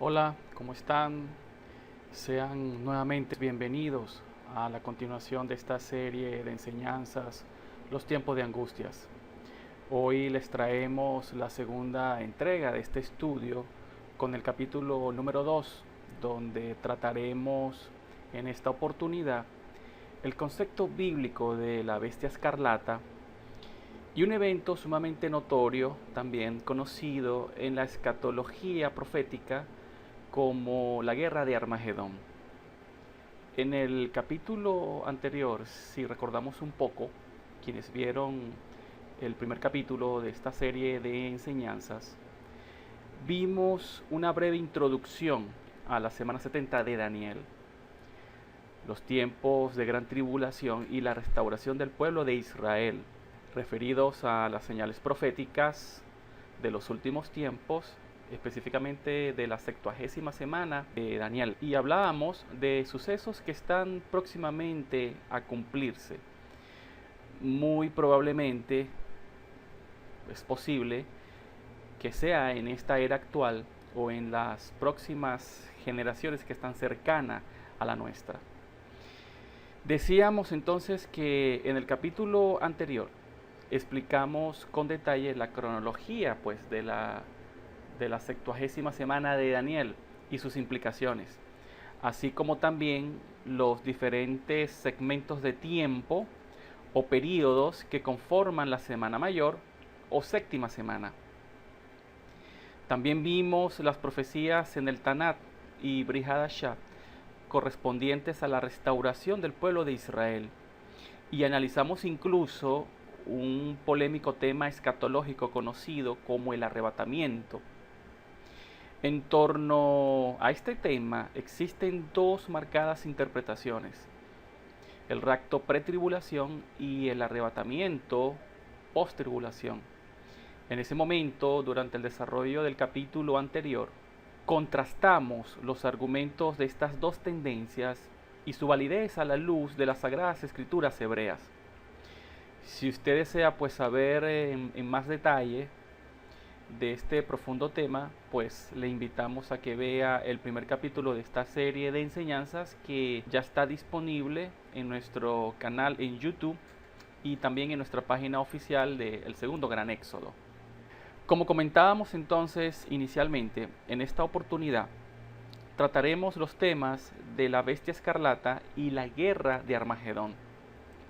Hola, ¿cómo están? Sean nuevamente bienvenidos a la continuación de esta serie de enseñanzas, Los tiempos de angustias. Hoy les traemos la segunda entrega de este estudio con el capítulo número 2, donde trataremos en esta oportunidad el concepto bíblico de la bestia escarlata y un evento sumamente notorio, también conocido en la escatología profética como la guerra de Armagedón. En el capítulo anterior, si recordamos un poco, quienes vieron el primer capítulo de esta serie de enseñanzas, vimos una breve introducción a la semana 70 de Daniel, los tiempos de gran tribulación y la restauración del pueblo de Israel, referidos a las señales proféticas de los últimos tiempos, específicamente de la 70ª semana de Daniel. Y hablábamos de sucesos que están próximamente a cumplirse. Muy probablemente es posible que sea en esta era actual o en las próximas generaciones que están cercanas a la nuestra. Decíamos entonces que en el capítulo anterior explicamos con detalle la cronología pues de la 70ª semana de Daniel y sus implicaciones, así como también los diferentes segmentos de tiempo o períodos que conforman la semana mayor o séptima semana. También vimos las profecías en el Tanat y Brit Hadashah correspondientes a la restauración del pueblo de Israel, y analizamos incluso un polémico tema escatológico conocido como el arrebatamiento. En torno a este tema existen dos marcadas interpretaciones: el rapto pretribulación y el arrebatamiento post-tribulación. En ese momento, durante el desarrollo del capítulo anterior, contrastamos los argumentos de estas dos tendencias y su validez a la luz de las Sagradas Escrituras hebreas. Si usted desea pues saber en más detalle de este profundo tema, pues le invitamos a que vea el primer capítulo de esta serie de enseñanzas, que ya está disponible en nuestro canal en YouTube y también en nuestra página oficial del segundo Gran Éxodo. Como comentábamos entonces inicialmente, en esta oportunidad trataremos los temas de la bestia escarlata y la guerra de Armagedón.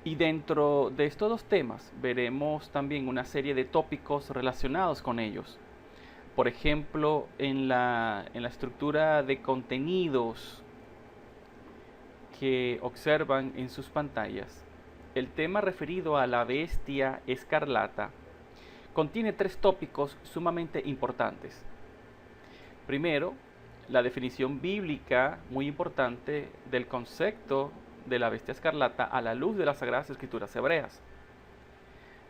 Y dentro de estos dos temas veremos también una serie de tópicos relacionados con ellos. Por ejemplo, en la estructura de contenidos que observan en sus pantallas, el tema referido a la bestia escarlata contiene tres tópicos sumamente importantes. Primero, la definición bíblica muy importante del concepto de la bestia escarlata a la luz de las Sagradas Escrituras hebreas.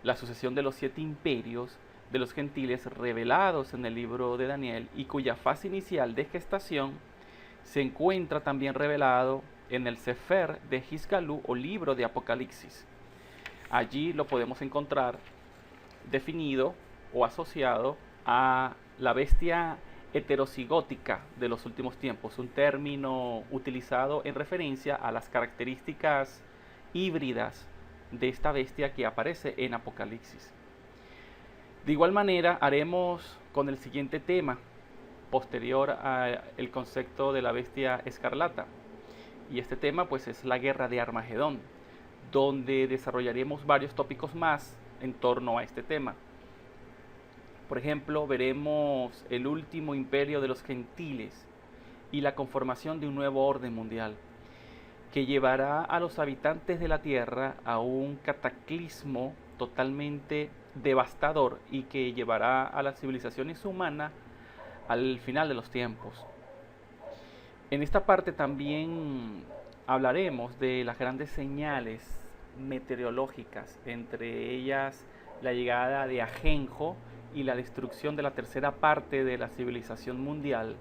La sucesión de los 7 imperios de los gentiles revelados en el libro de Daniel y cuya fase inicial de gestación se encuentra también revelado en el Sefer de Hizgalú o libro de Apocalipsis. Allí lo podemos encontrar definido o asociado a la bestia heterocigótica de los últimos tiempos, un término utilizado en referencia a las características híbridas de esta bestia que aparece en Apocalipsis. De igual manera haremos con el siguiente tema, posterior al concepto de la bestia escarlata, y este tema pues es la guerra de Armagedón, donde desarrollaremos varios tópicos más en torno a este tema. Por ejemplo, veremos el último imperio de los gentiles y la conformación de un nuevo orden mundial que llevará a los habitantes de la tierra a un cataclismo totalmente devastador y que llevará a las civilizaciones humanas al final de los tiempos. En esta parte también hablaremos de las grandes señales meteorológicas, entre ellas la llegada de Ajenjo y la destrucción de la tercera parte de la civilización mundial,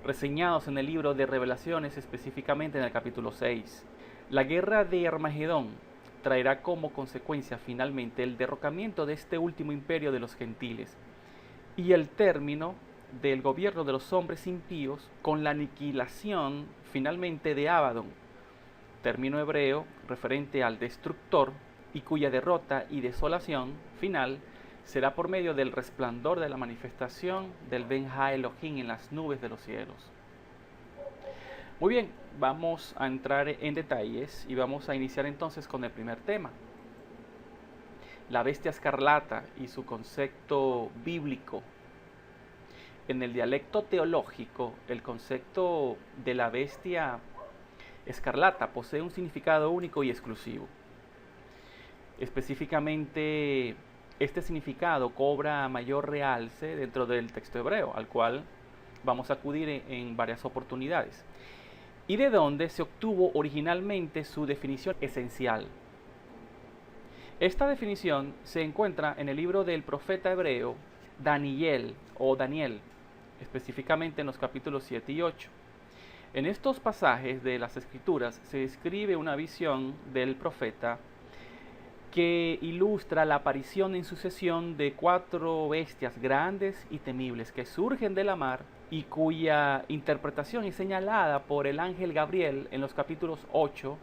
reseñados en el libro de Revelaciones, específicamente en el capítulo 6. La guerra de Armagedón traerá como consecuencia finalmente el derrocamiento de este último imperio de los gentiles y el término del gobierno de los hombres impíos con la aniquilación finalmente de Abadón, término hebreo referente al destructor y cuya derrota y desolación final será por medio del resplandor de la manifestación del Ben Ha Elohim en las nubes de los cielos. Muy bien, vamos a entrar en detalles y vamos a iniciar entonces con el primer tema. La bestia escarlata y su concepto bíblico. En el dialecto teológico, el concepto de la bestia escarlata posee un significado único y exclusivo. Específicamente, este significado cobra mayor realce dentro del texto hebreo, al cual vamos a acudir en varias oportunidades, y de donde se obtuvo originalmente su definición esencial. Esta definición se encuentra en el libro del profeta hebreo Daniel o Daniel, específicamente en los capítulos 7 y 8. En estos pasajes de las Escrituras se describe una visión del profeta que ilustra la aparición en sucesión de 4 bestias grandes y temibles que surgen de la mar y cuya interpretación es señalada por el ángel Gabriel en los capítulos 8,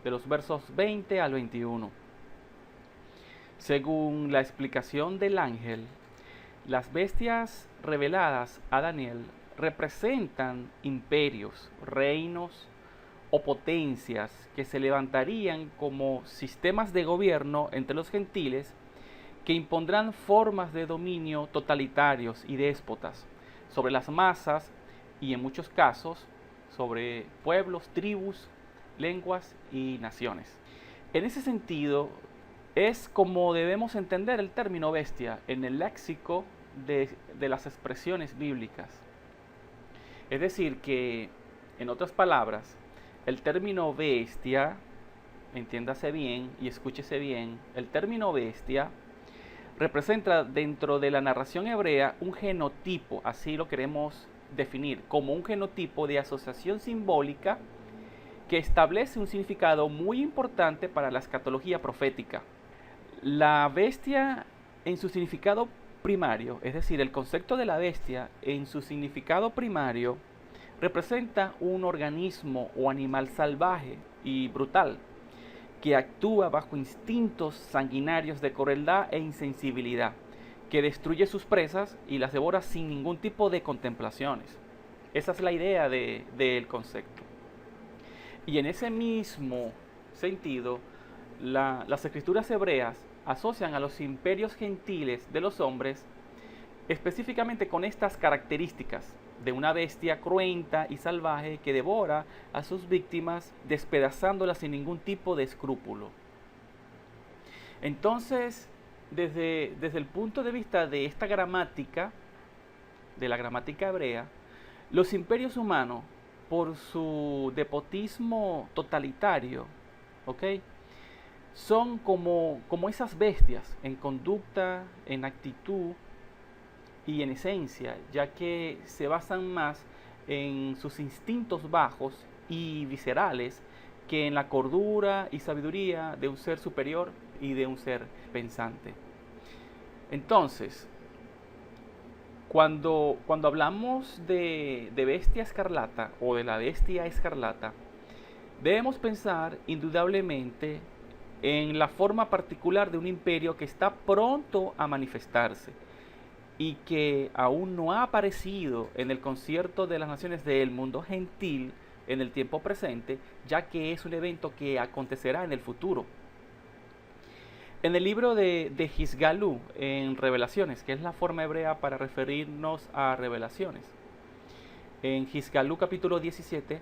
de los versos 20 al 21. Según la explicación del ángel, las bestias reveladas a Daniel representan imperios, reinos o potencias que se levantarían como sistemas de gobierno entre los gentiles que impondrán formas de dominio totalitarios y déspotas sobre las masas y en muchos casos sobre pueblos, tribus, lenguas y naciones. En ese sentido es como debemos entender el término bestia en el léxico de las expresiones bíblicas. Es decir que, en otras palabras, el término bestia, entiéndase bien y escúchese bien, el término bestia representa dentro de la narración hebrea un genotipo, así lo queremos definir, como un genotipo de asociación simbólica que establece un significado muy importante para la escatología profética. La bestia en su significado primario, es decir, el concepto de la bestia en su significado primario, representa un organismo o animal salvaje y brutal que actúa bajo instintos sanguinarios de crueldad e insensibilidad, que destruye sus presas y las devora sin ningún tipo de contemplaciones. Esa es la idea del concepto. Y en ese mismo sentido, las escrituras hebreas asocian a los imperios gentiles de los hombres específicamente con estas características de una bestia cruenta y salvaje que devora a sus víctimas despedazándolas sin ningún tipo de escrúpulo. Entonces, desde el punto de vista de esta gramática, de la gramática hebrea, los imperios humanos, por su despotismo totalitario ¿ok? Son como esas bestias en conducta, en actitud y en esencia, ya que se basan más en sus instintos bajos y viscerales que en la cordura y sabiduría de un ser superior y de un ser pensante. Entonces, cuando hablamos de bestia escarlata o de la bestia escarlata, debemos pensar indudablemente en la forma particular de un imperio que está pronto a manifestarse y que aún no ha aparecido en el concierto de las naciones del mundo gentil en el tiempo presente, ya que es un evento que acontecerá en el futuro. En el libro de Hisgalú, en Revelaciones, que es la forma hebrea para referirnos a revelaciones, en Hisgalú capítulo 17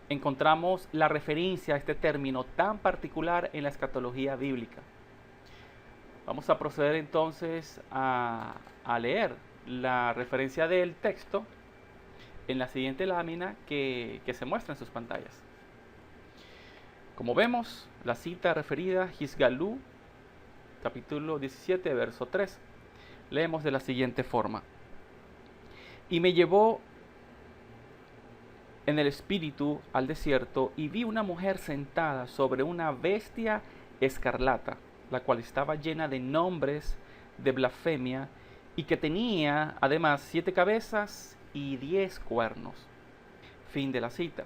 encontramos la referencia a este término tan particular en la escatología bíblica. Vamos a proceder entonces a leer la referencia del texto en la siguiente lámina que se muestra en sus pantallas. Como vemos, la cita referida, Hisgalú, capítulo 17, verso 3, leemos de la siguiente forma. Y me llevó en el espíritu al desierto y vi una mujer sentada sobre una bestia escarlata, la cual estaba llena de nombres de blasfemia y que tenía además 7 cabezas y 10 cuernos. Fin de la cita.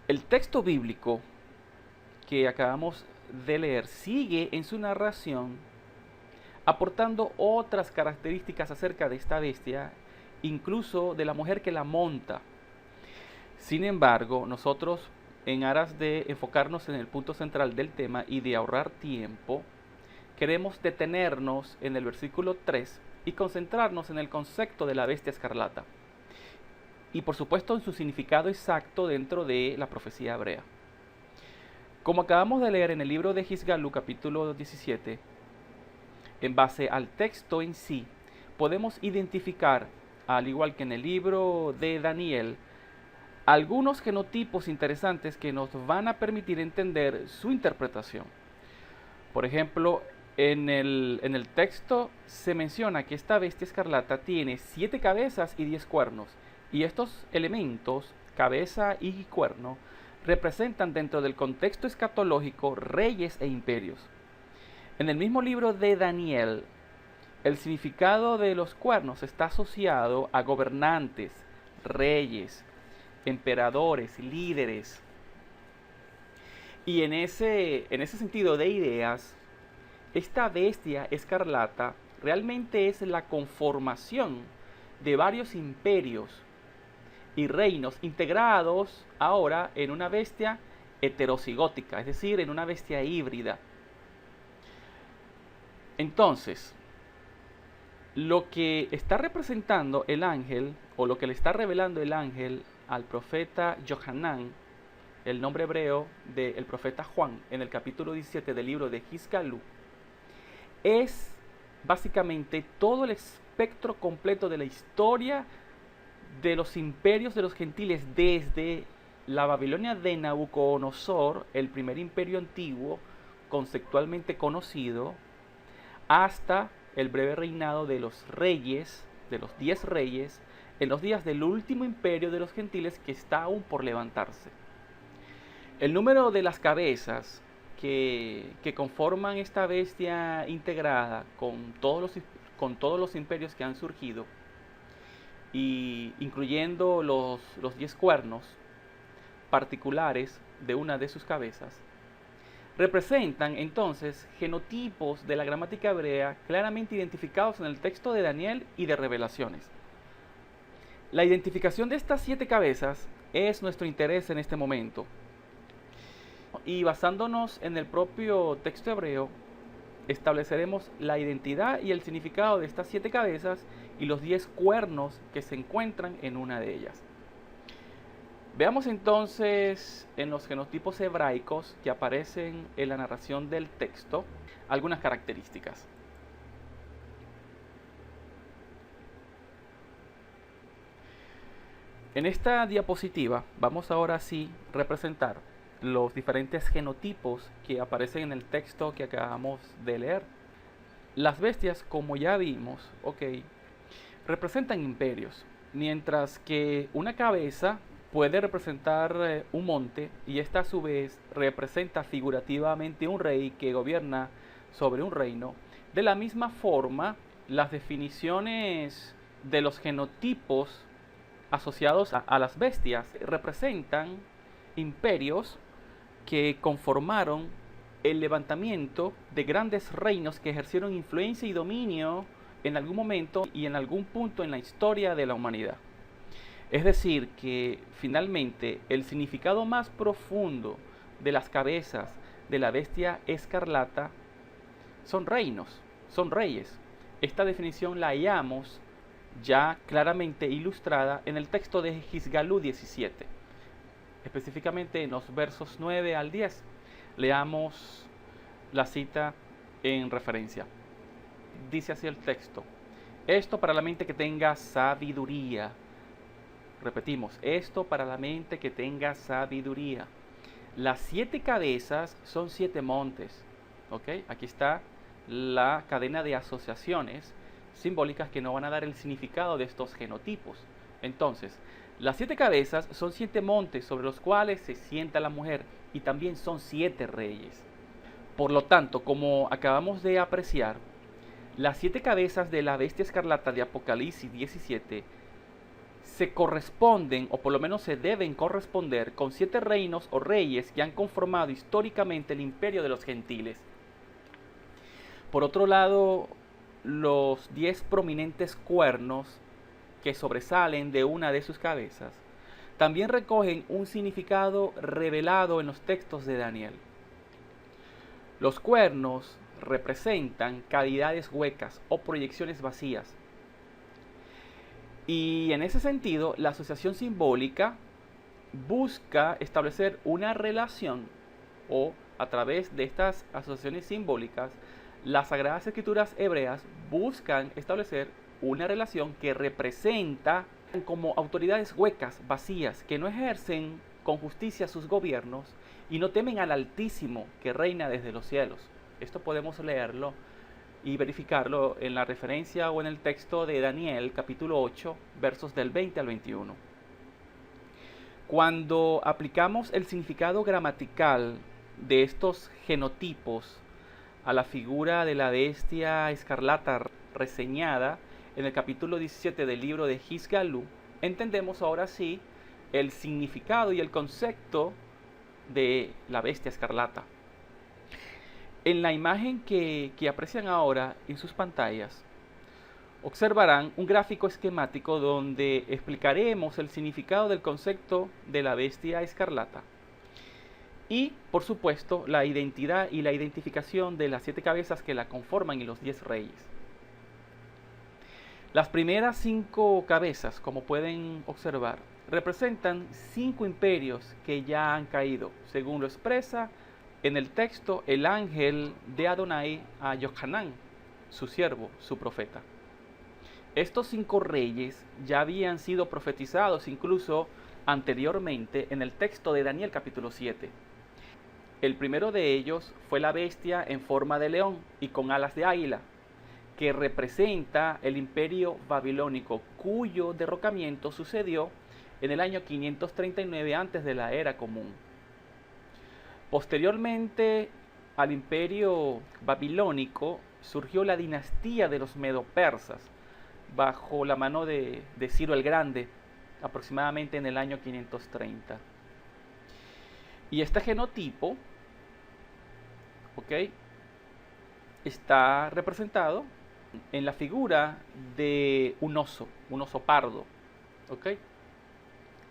El texto bíblico que acabamos de leer sigue en su narración aportando otras características acerca de esta bestia, incluso de la mujer que la monta. Sin embargo, nosotros, en aras de enfocarnos en el punto central del tema y de ahorrar tiempo, queremos detenernos en el versículo 3 y concentrarnos en el concepto de la bestia escarlata y por supuesto en su significado exacto dentro de la profecía hebrea. Como acabamos de leer en el libro de Hisgalú capítulo 17, en base al texto en sí, podemos identificar, al igual que en el libro de Daniel, algunos genotipos interesantes que nos van a permitir entender su interpretación. Por ejemplo, en el texto se menciona que esta bestia escarlata tiene 7 cabezas y 10 cuernos, y estos elementos, cabeza y cuerno, representan dentro del contexto escatológico reyes e imperios. En el mismo libro de Daniel, el significado de los cuernos está asociado a gobernantes, reyes, emperadores, líderes. Y en ese sentido de ideas, esta bestia escarlata realmente es la conformación de varios imperios y reinos integrados ahora en una bestia heterocigótica, es decir, en una bestia híbrida. Entonces, lo que está representando el ángel, o lo que le está revelando el ángel al profeta Yohanan, el nombre hebreo del profeta Juan, en el capítulo 17 del libro de Hisgalú, es básicamente todo el espectro completo de la historia de los imperios de los gentiles desde la Babilonia de Nabucodonosor, el primer imperio antiguo conceptualmente conocido, hasta el breve reinado de los reyes, de los 10 reyes, en los días del último imperio de los gentiles que está aún por levantarse. El número de las cabezas que conforman esta bestia integrada con todos los imperios que han surgido, y incluyendo los 10 cuernos particulares de una de sus cabezas, representan entonces genotipos de la gramática hebrea claramente identificados en el texto de Daniel y de Revelaciones. La identificación de estas 7 cabezas es nuestro interés en este momento. Y basándonos en el propio texto hebreo, estableceremos la identidad y el significado de estas 7 cabezas y los 10 cuernos que se encuentran en una de ellas. Veamos entonces en los genotipos hebraicos que aparecen en la narración del texto algunas características. En esta diapositiva vamos ahora sí representar los diferentes genotipos que aparecen en el texto que acabamos de leer. Las bestias, como ya vimos, representan imperios, mientras que una cabeza puede representar un monte, y esta a su vez representa figurativamente un rey que gobierna sobre un reino. De la misma forma, las definiciones de los genotipos asociados a las bestias representan imperios que conformaron el levantamiento de grandes reinos que ejercieron influencia y dominio en algún momento y en algún punto en la historia de la humanidad. Es decir, que finalmente el significado más profundo de las cabezas de la bestia escarlata son reinos, son reyes. Esta definición la hallamos ya claramente ilustrada en el texto de Xisgalú 17, específicamente en los versos 9 al 10. Leamos la cita en referencia. Dice así el texto: esto para la mente que tenga sabiduría. Repetimos, esto para la mente que tenga sabiduría. Las 7 cabezas son 7 montes. Aquí está la cadena de asociaciones simbólicas que nos van a dar el significado de estos genotipos. Entonces, las 7 cabezas son 7 montes sobre los cuales se sienta la mujer, y también son 7 reyes. Por lo tanto, como acabamos de apreciar, las 7 cabezas de la bestia escarlata de Apocalipsis 17 se corresponden, o por lo menos se deben corresponder, con 7 reinos o reyes que han conformado históricamente el imperio de los gentiles. Por otro lado, los 10 prominentes cuernos que sobresalen de una de sus cabezas también recogen un significado revelado en los textos de Daniel. Los cuernos representan cavidades huecas o proyecciones vacías. Y en ese sentido, la asociación simbólica busca establecer una relación, o a través de estas asociaciones simbólicas, las Sagradas Escrituras hebreas buscan establecer una relación que representa como autoridades huecas, vacías, que no ejercen con justicia sus gobiernos y no temen al Altísimo que reina desde los cielos. Esto podemos leerlo y verificarlo en la referencia o en el texto de Daniel capítulo 8, versos del 20 al 21. Cuando aplicamos el significado gramatical de estos genotipos a la figura de la bestia escarlata reseñada en el capítulo 17 del libro de Xisgalú, entendemos ahora sí el significado y el concepto de la bestia escarlata. En la imagen que aprecian ahora en sus pantallas, observarán un gráfico esquemático donde explicaremos el significado del concepto de la bestia escarlata y, por supuesto, la identidad y la identificación de las 7 cabezas que la conforman y los 10 reyes. Las primeras 5 cabezas, como pueden observar, representan 5 imperios que ya han caído, según lo expresa en el texto el ángel de Adonai a Johanán, su siervo, su profeta. Estos 5 reyes ya habían sido profetizados incluso anteriormente en el texto de Daniel capítulo 7. El primero de ellos fue la bestia en forma de león y con alas de águila, que representa el imperio babilónico, cuyo derrocamiento sucedió en el año 539 antes de la era común. Posteriormente al imperio babilónico surgió la dinastía de los medo-persas bajo la mano de Ciro el Grande, aproximadamente en el año 530. Y este genotipo está representado en la figura de un oso pardo,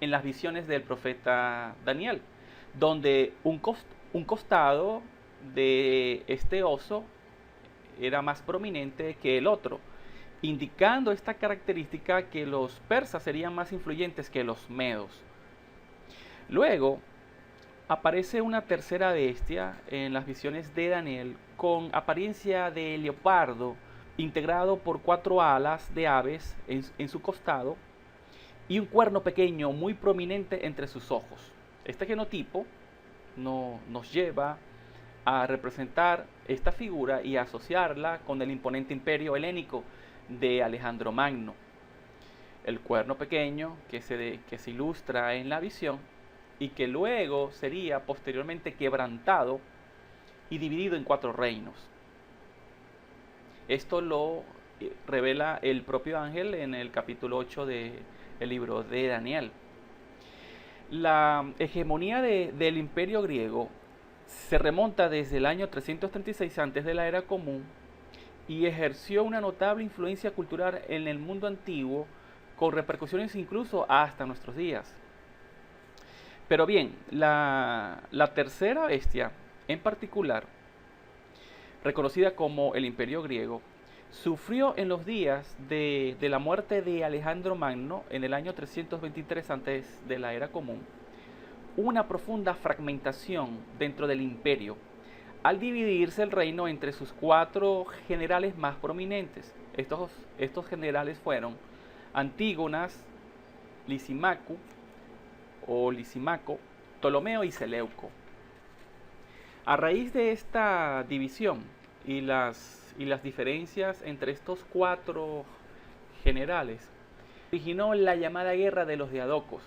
en las visiones del profeta Daniel, donde un costado de este oso era más prominente que el otro, indicando esta característica que los persas serían más influyentes que los medos. Luego aparece una tercera bestia en las visiones de Daniel con apariencia de leopardo, integrado por 4 alas de aves en su costado y un cuerno pequeño muy prominente entre sus ojos. Este genotipo nos lleva a representar esta figura y asociarla con el imponente imperio helénico de Alejandro Magno. El cuerno pequeño que se ilustra en la visión y que luego sería posteriormente quebrantado y dividido en 4 reinos. Esto lo revela el propio ángel en el capítulo 8 del libro de Daniel. La hegemonía del imperio griego se remonta desde el año 336 antes de la era común y ejerció una notable influencia cultural en el mundo antiguo, con repercusiones incluso hasta nuestros días. Pero bien, la tercera bestia en particular, reconocida como el imperio griego, sufrió en los días de la muerte de Alejandro Magno en el año 323 antes de la era común una profunda fragmentación dentro del imperio, al dividirse el reino entre sus 4 generales más prominentes. Estos generales fueron Antígonas, Lisimaco, Ptolomeo y Seleuco. A raíz de esta división y las diferencias entre estos 4 generales, originó la llamada Guerra de los Diadocos,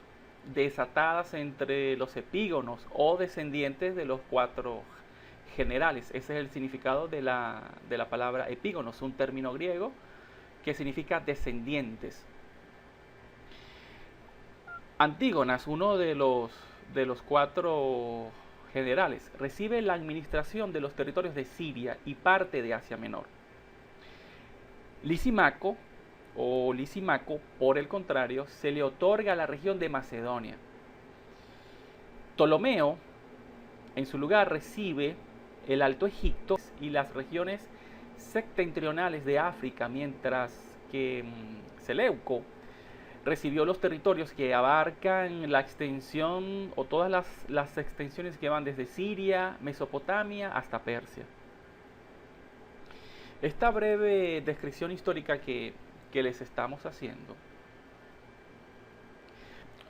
desatadas entre los epígonos o descendientes de los 4 generales. Ese es el significado de la palabra epígonos, un término griego que significa descendientes. Antígonas, uno de los 4 generales, recibe la administración de los territorios de Siria y parte de Asia Menor. Lisimaco, por el contrario, se le otorga la región de Macedonia. Ptolomeo, en su lugar, recibe el Alto Egipto y las regiones septentrionales de África, mientras que Seleuco recibió los territorios que abarcan la extensión o todas las extensiones que van desde Siria, Mesopotamia hasta Persia. Esta breve descripción histórica que les estamos haciendo,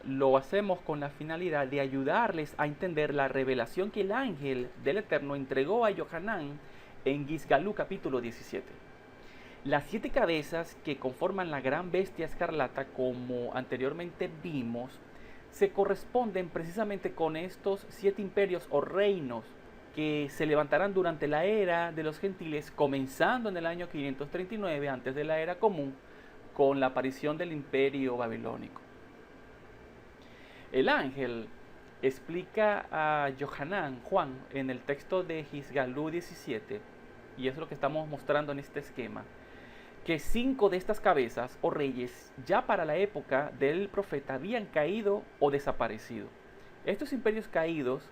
lo hacemos con la finalidad de ayudarles a entender la revelación que el ángel del Eterno entregó a Yohanan en Gizgalú capítulo 17. Las 7 cabezas que conforman la gran bestia escarlata, como anteriormente vimos, se corresponden precisamente con estos 7 imperios o reinos que se levantarán durante la era de los gentiles, comenzando en el año 539 antes de la era común, con la aparición del imperio babilónico. El ángel explica a Juan, en el texto de Gizgalú 17, y es lo que estamos mostrando en este esquema, que 5 de estas cabezas o reyes ya para la época del profeta habían caído o desaparecido. Estos imperios caídos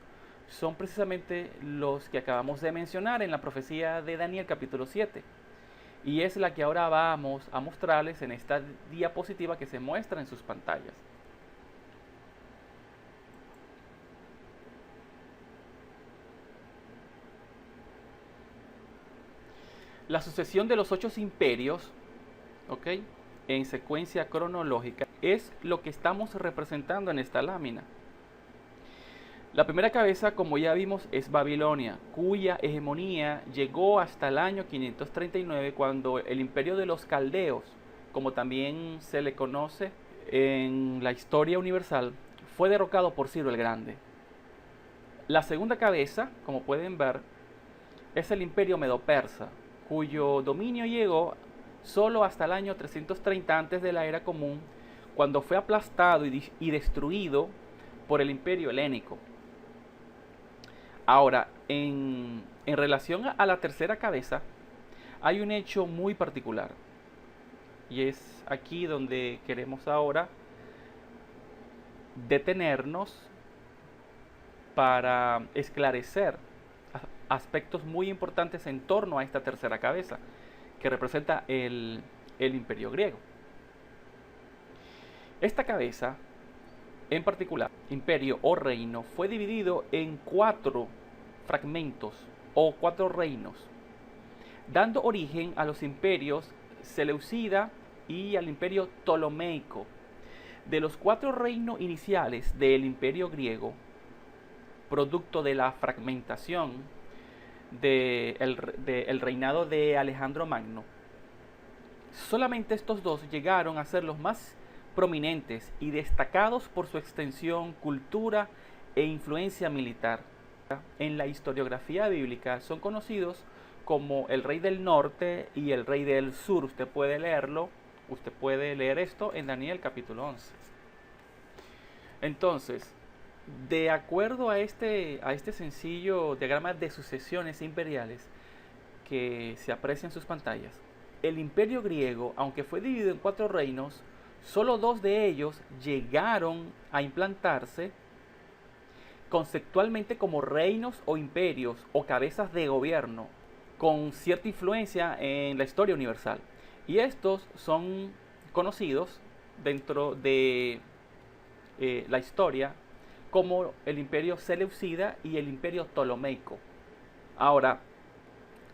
son precisamente los que acabamos de mencionar en la profecía de Daniel capítulo 7. Y es la que ahora vamos a mostrarles en esta diapositiva que se muestra en sus pantallas. La sucesión de los 8 imperios, en secuencia cronológica, es lo que estamos representando en esta lámina. La primera cabeza, como ya vimos, es Babilonia, cuya hegemonía llegó hasta el año 539, cuando el imperio de los caldeos, como también se le conoce en la historia universal, fue derrocado por Ciro el Grande. La segunda cabeza, como pueden ver, es el imperio medo-persa, cuyo dominio llegó solo hasta el año 330 antes de la era común, cuando fue aplastado y destruido por el imperio helénico. Ahora, en relación a la tercera cabeza, hay un hecho muy particular. Y es aquí donde queremos ahora detenernos para esclarecer aspectos muy importantes en torno a esta tercera cabeza, que representa el imperio griego. Esta cabeza, en particular, imperio o reino, fue dividido en 4 fragmentos o 4 reinos, dando origen a los imperios Seleucida y al imperio Ptolomeico. De los 4 reinos iniciales del imperio griego, producto de la fragmentación del reinado de Alejandro Magno, solamente estos dos llegaron a ser los más prominentes y destacados por su extensión, cultura e influencia militar. En la historiografía bíblica son conocidos como el rey del norte y el rey del sur. Usted puede leer esto en Daniel capítulo 11. Entonces, de acuerdo a este sencillo diagrama de sucesiones imperiales que se aprecia en sus pantallas, el imperio griego, aunque fue dividido en 4 reinos, solo 2 de ellos llegaron a implantarse conceptualmente como reinos o imperios o cabezas de gobierno con cierta influencia en la historia universal. Y estos son conocidos dentro de la historia como el imperio Seleucida y el imperio Ptolomeico. Ahora,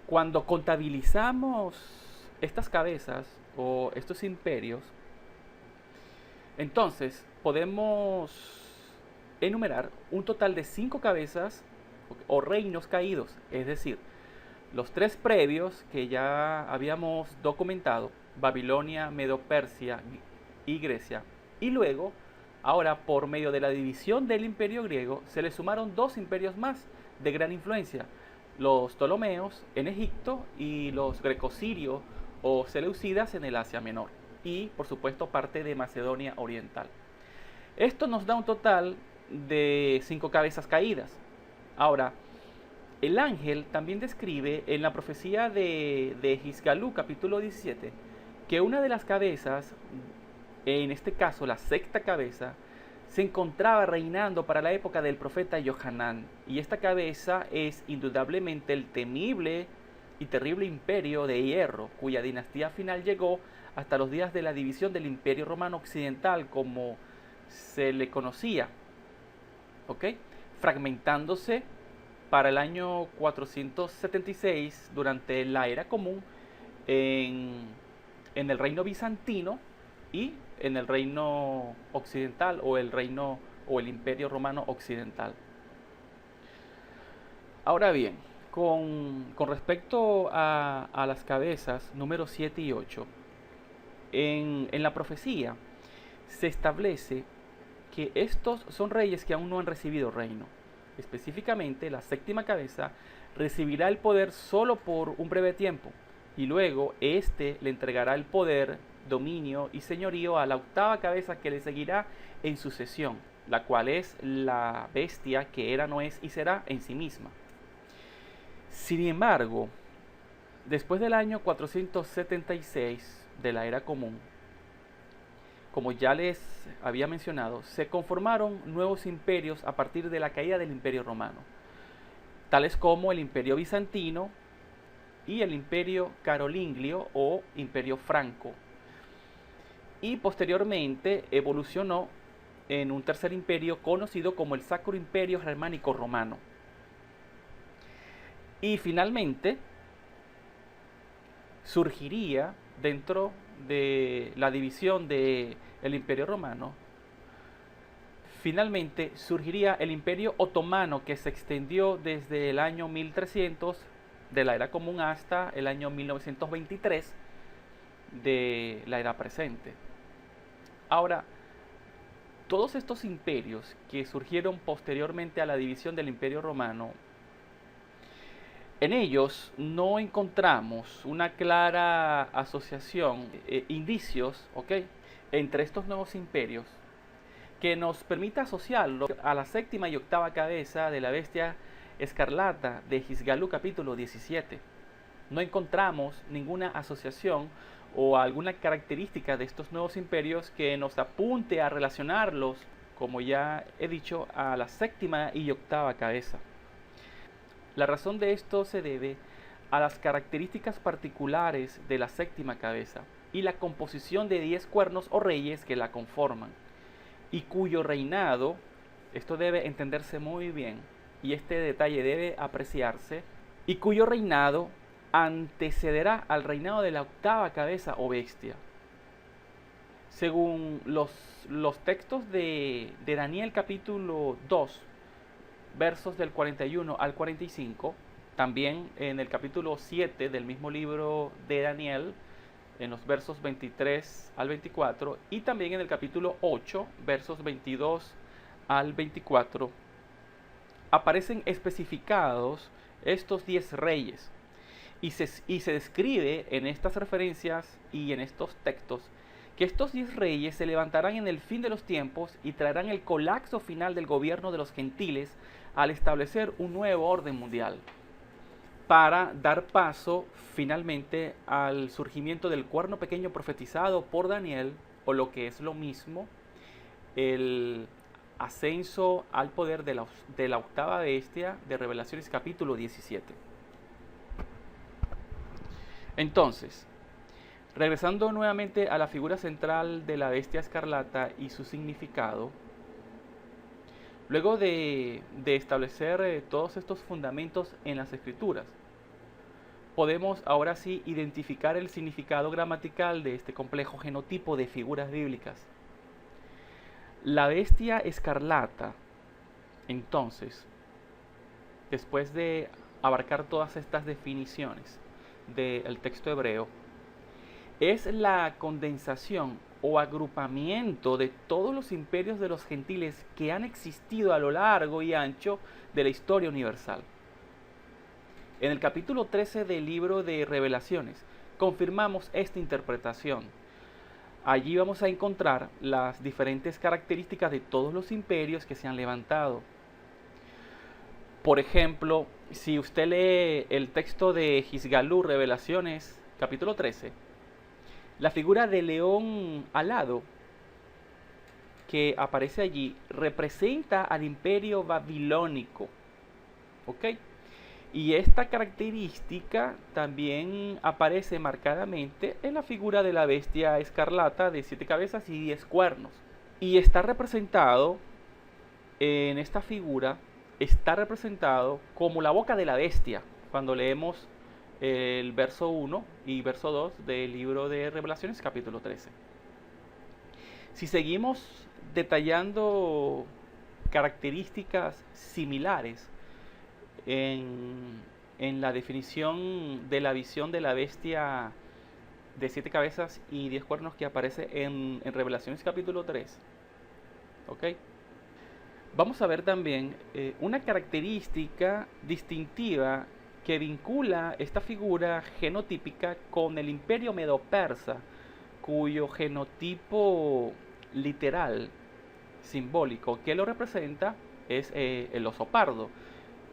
cuando contabilizamos estas cabezas o estos imperios, entonces podemos enumerar un total de 5 cabezas o reinos caídos, es decir, los 3 previos que ya habíamos documentado, Babilonia, Medo-Persia y Grecia, y luego, ahora por medio de la división del imperio griego, se le sumaron 2 imperios más de gran influencia, los Ptolomeos en Egipto y los grecosirios o seleucidas en el Asia Menor, y por supuesto parte de Macedonia Oriental. Esto nos da un total de 5 cabezas caídas. Ahora, el ángel también describe en la profecía de Jizgalú, capítulo 17, que una de las cabezas, en este caso la 6ª cabeza, se encontraba reinando para la época del profeta Johanán. Y esta cabeza es indudablemente el temible y terrible imperio de hierro, cuya dinastía final llegó hasta los días de la división del Imperio Romano Occidental, como se le conocía, fragmentándose para el año 476 durante la Era Común en el reino bizantino y en el reino occidental o el Imperio Romano Occidental. Ahora bien, con respecto a las cabezas número 7 y 8, en la profecía se establece que estos son reyes que aún no han recibido reino. Específicamente, la 7ª cabeza recibirá el poder solo por un breve tiempo, y luego le entregará el poder, dominio y señorío a la 8ª cabeza que le seguirá en sucesión, la cual es la bestia que era, no es y será en sí misma. Sin embargo, después del año 476 de la Era Común, como ya les había mencionado, se conformaron nuevos imperios a partir de la caída del Imperio Romano, tales como el Imperio Bizantino y el Imperio Carolingio o Imperio Franco. Y posteriormente evolucionó en un tercer imperio conocido como el Sacro Imperio Germánico Romano. Y finalmente surgiría dentro de la división del Imperio Romano, finalmente surgiría el Imperio Otomano, que se extendió desde el año 1300 de la Era Común hasta el año 1923 de la era presente. Ahora, todos estos imperios que surgieron posteriormente a la división del Imperio Romano, en ellos no encontramos una clara asociación, indicios, entre estos nuevos imperios que nos permita asociarlo a la 7ª y 8ª cabeza de la bestia escarlata de Jizgalú capítulo 17. No encontramos ninguna asociación o alguna característica de estos nuevos imperios que nos apunte a relacionarlos, como ya he dicho, a la 7ª y 8ª cabeza. La razón de esto se debe a las características particulares de la 7ª cabeza y la composición de 10 cuernos o reyes que la conforman, y cuyo reinado, esto debe entenderse muy bien, y este detalle debe apreciarse, y cuyo reinado antecederá al reinado de la 8ª cabeza o bestia. Según los textos de Daniel capítulo 2, versos del 41 al 45, también en el capítulo 7 del mismo libro de Daniel, en los versos 23 al 24, y también en el capítulo 8, versos 22 al 24, aparecen especificados estos 10 reyes. Y se describe en estas referencias y en estos textos que estos 10 reyes se levantarán en el fin de los tiempos y traerán el colapso final del gobierno de los gentiles al establecer un nuevo orden mundial, para dar paso finalmente al surgimiento del cuerno pequeño profetizado por Daniel, o lo que es lo mismo, el ascenso al poder de la octava bestia de Revelaciones capítulo 17. Entonces, regresando nuevamente a la figura central de la bestia escarlata y su significado, luego de establecer todos estos fundamentos en las escrituras, podemos ahora sí identificar el significado gramatical de este complejo genotipo de figuras bíblicas. La bestia escarlata, entonces, después de abarcar todas estas definiciones del texto hebreo, es la condensación o agrupamiento de todos los imperios de los gentiles que han existido a lo largo y ancho de la historia universal. En el capítulo 13 del libro de Revelaciones confirmamos esta interpretación. Allí vamos a encontrar las diferentes características de todos los imperios que se han levantado. Por ejemplo, si usted lee el texto de Gisgalú, Revelaciones, capítulo 13, la figura de león alado que aparece allí representa al imperio babilónico. ¿Ok? Y esta característica también aparece marcadamente en la figura de la bestia escarlata de 7 cabezas y 10 cuernos. Y está representado en esta figura, está representado como la boca de la bestia, cuando leemos el verso 1 y verso 2 del libro de Revelaciones capítulo 13. Si seguimos detallando características similares en la definición de la visión de la bestia de 7 cabezas y 10 cuernos que aparece en Revelaciones capítulo 3, ¿ok? Vamos a ver también una característica distintiva que vincula esta figura genotípica con el imperio medo-persa, cuyo genotipo literal, simbólico, que lo representa es el oso pardo.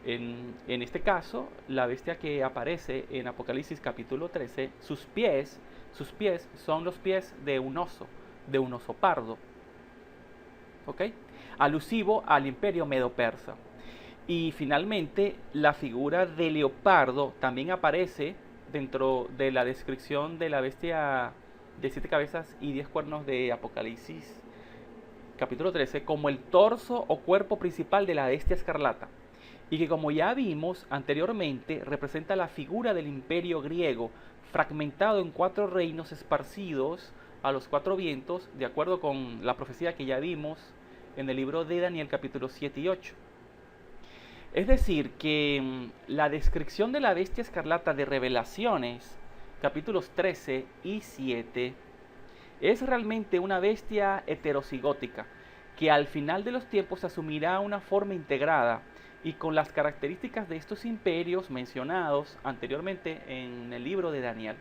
En este caso, la bestia que aparece en Apocalipsis capítulo 13, sus pies son los pies de un oso pardo, ¿ok? Alusivo al imperio medo-persa. Y finalmente, la figura de leopardo también aparece dentro de la descripción de la bestia de 7 cabezas y 10 cuernos de Apocalipsis capítulo 13 como el torso o cuerpo principal de la bestia escarlata, y que, como ya vimos anteriormente, representa la figura del imperio griego fragmentado en 4 reinos esparcidos a los 4 vientos, de acuerdo con la profecía que ya vimos en el libro de Daniel capítulos 7 y 8. Es decir, que la descripción de la bestia escarlata de Revelaciones capítulos 13 y 7 es realmente una bestia heterocigótica que al final de los tiempos asumirá una forma integrada y con las características de estos imperios mencionados anteriormente en el libro de Daniel.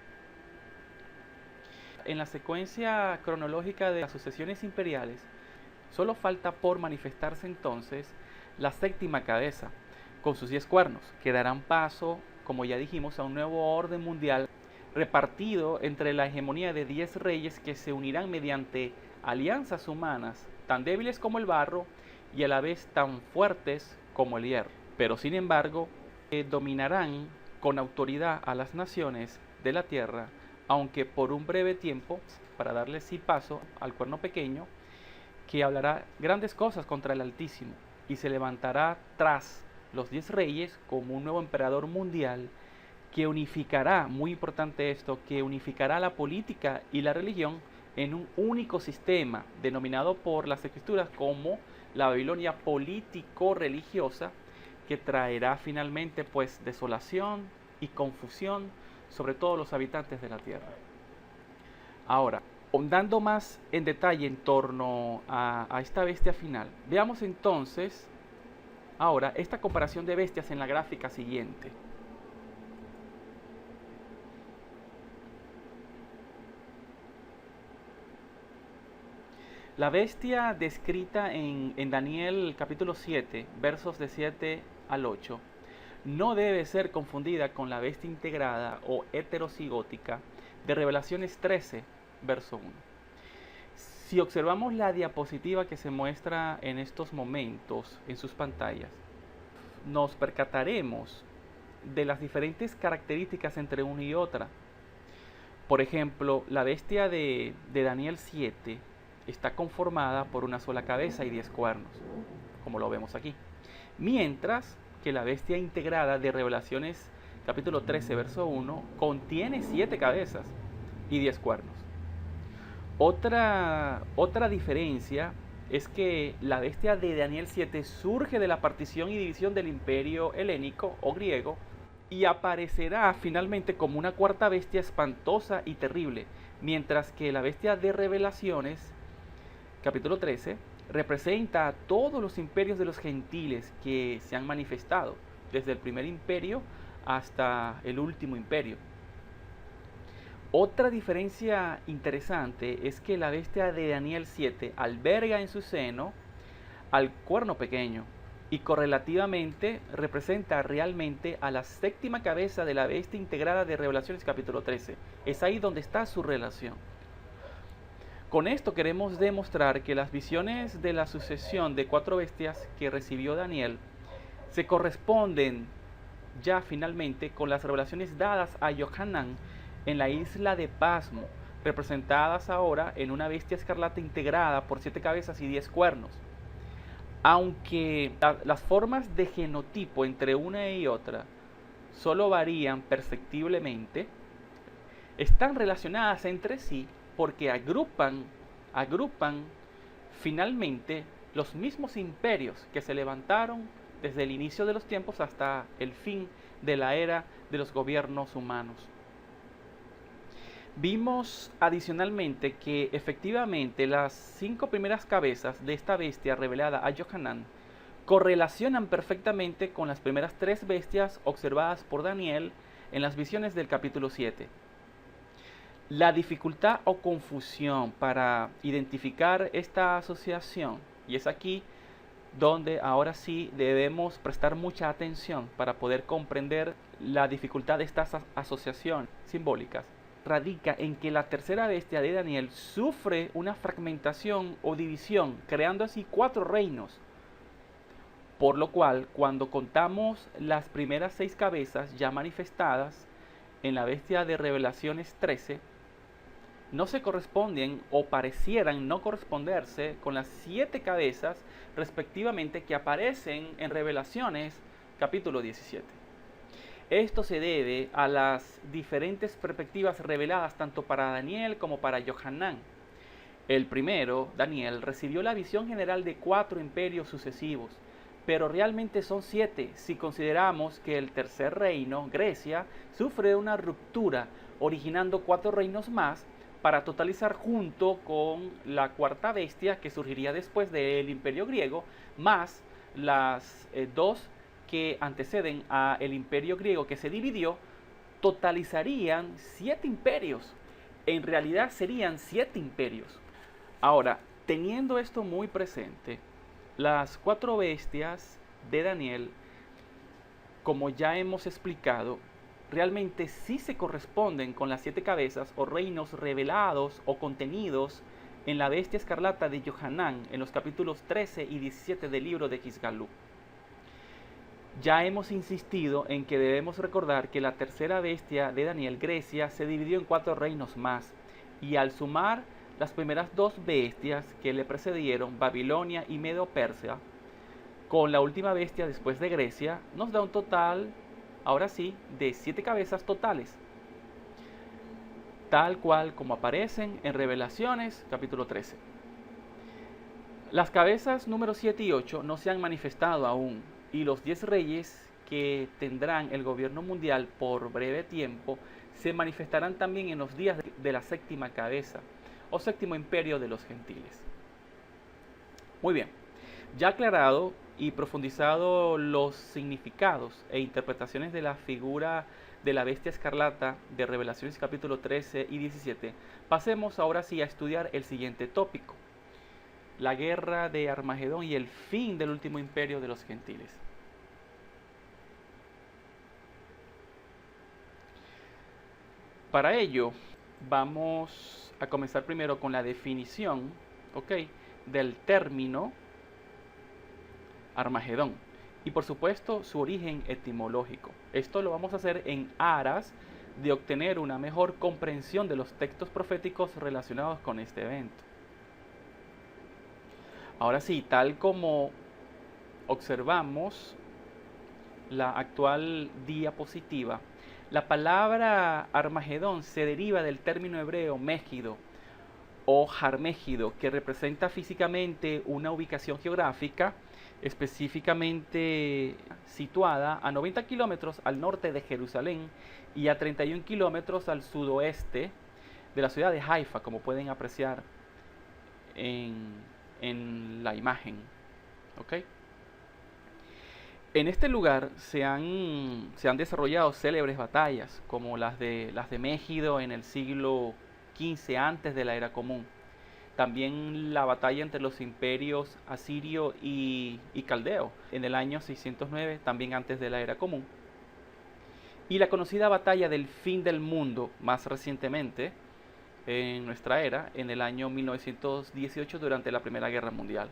En la secuencia cronológica de las sucesiones imperiales, solo falta por manifestarse entonces la séptima cabeza, con sus 10 cuernos, que darán paso, como ya dijimos, a un nuevo orden mundial repartido entre la hegemonía de 10 reyes que se unirán mediante alianzas humanas, tan débiles como el barro y a la vez tan fuertes como el hierro, pero sin embargo dominarán con autoridad a las naciones de la tierra, aunque por un breve tiempo, para darle sí paso al cuerno pequeño, que hablará grandes cosas contra el Altísimo y se levantará tras los 10 reyes como un nuevo emperador mundial que unificará, muy importante esto, que unificará la política y la religión en un único sistema, denominado por las escrituras como la Babilonia político-religiosa, que traerá finalmente pues desolación y confusión sobre todos los habitantes de la tierra. Ahora, ahondando más en detalle en torno a esta bestia final, veamos entonces ahora esta comparación de bestias en la gráfica siguiente. La bestia descrita en Daniel capítulo 7, versos de 7 al 8, no debe ser confundida con la bestia integrada o heterocigótica de Revelaciones 13, verso 1. Si observamos la diapositiva que se muestra en estos momentos en sus pantallas, nos percataremos de las diferentes características entre una y otra. Por ejemplo, la bestia de Daniel 7 está conformada por una sola cabeza y 10 cuernos, como lo vemos aquí. Mientras que la bestia integrada de Revelaciones capítulo 13, verso 1, contiene 7 cabezas y 10 cuernos. Otra diferencia es que la bestia de Daniel 7 surge de la partición y división del imperio helénico o griego y aparecerá finalmente como una cuarta bestia espantosa y terrible, mientras que la bestia de Revelaciones capítulo 13 representa a todos los imperios de los gentiles que se han manifestado, desde el primer imperio hasta el último imperio. Otra diferencia interesante es que la bestia de Daniel 7 alberga en su seno al cuerno pequeño y correlativamente representa realmente a la séptima cabeza de la bestia integrada de Revelaciones capítulo 13. Es ahí donde está su relación. Con esto queremos demostrar que las visiones de la sucesión de 4 bestias que recibió Daniel se corresponden ya finalmente con las revelaciones dadas a Johanán en la isla de Pasmo, representadas ahora en una bestia escarlata integrada por 7 cabezas y 10 cuernos. Aunque las formas de genotipo entre una y otra solo varían perceptiblemente, están relacionadas entre sí porque agrupan finalmente los mismos imperios que se levantaron desde el inicio de los tiempos hasta el fin de la era de los gobiernos humanos. Vimos adicionalmente que efectivamente las 5 primeras cabezas de esta bestia revelada a Johanán correlacionan perfectamente con las primeras 3 bestias observadas por Daniel en las visiones del capítulo 7. La dificultad o confusión para identificar esta asociación, y es aquí donde ahora sí debemos prestar mucha atención para poder comprender la dificultad de estas asociaciones simbólicas, radica en que la tercera bestia de Daniel sufre una fragmentación o división, creando así 4 reinos. Por lo cual, cuando contamos las primeras 6 cabezas ya manifestadas en la bestia de Revelaciones 13, no se corresponden o parecieran no corresponderse con las 7 cabezas respectivamente que aparecen en Revelaciones capítulo 17. Esto se debe a las diferentes perspectivas reveladas tanto para Daniel como para Johanán. El primero, Daniel, recibió la visión general de 4 imperios sucesivos, pero realmente son 7 si consideramos que el tercer reino, Grecia, sufre una ruptura, originando 4 reinos más para totalizar junto con la cuarta bestia que surgiría después del imperio griego, más las 2 que anteceden al imperio griego que se dividió, totalizarían 7 imperios. En realidad serían 7 imperios. Ahora, teniendo esto muy presente, las 4 bestias de Daniel, como ya hemos explicado, realmente sí se corresponden con las 7 cabezas o reinos revelados o contenidos en la bestia escarlata de Johanán en los capítulos 13 y 17 del libro de Kisgalú. Ya hemos insistido en que debemos recordar que la tercera bestia de Daniel, Grecia, se dividió en 4 reinos más, y al sumar las primeras 2 bestias que le precedieron, Babilonia y Medo-Persia, con la última bestia después de Grecia, nos da un total, ahora sí, de 7 cabezas totales, tal cual como aparecen en Revelaciones capítulo 13. Las cabezas número 7 y 8 no se han manifestado aún, y los 10 reyes que tendrán el gobierno mundial por breve tiempo se manifestarán también en los días de la séptima cabeza o séptimo imperio de los gentiles. Muy bien, ya aclarado y profundizado los significados e interpretaciones de la figura de la bestia escarlata de Revelaciones capítulo 13 y 17, pasemos ahora sí a estudiar el siguiente tópico: la guerra de Armagedón y el fin del último imperio de los gentiles. Para ello, vamos a comenzar primero con la definición, ¿ok?, del término Armagedón y por supuesto su origen etimológico. Esto lo vamos a hacer en aras de obtener una mejor comprensión de los textos proféticos relacionados con este evento. Ahora sí, tal como observamos la actual diapositiva, la palabra Armagedón se deriva del término hebreo Mégido o Jarmégido, que representa físicamente una ubicación geográfica específicamente situada a 90 kilómetros al norte de Jerusalén y a 31 kilómetros al sudoeste de la ciudad de Haifa, como pueden apreciar en la imagen. ¿Okay? En este lugar se han desarrollado célebres batallas, como las de Mégido en el siglo XV antes de la era común. También la batalla entre los imperios asirio y caldeo en el año 609, también antes de la era común. Y la conocida batalla del fin del mundo, más recientemente, en nuestra era, en el año 1918 durante la Primera Guerra Mundial.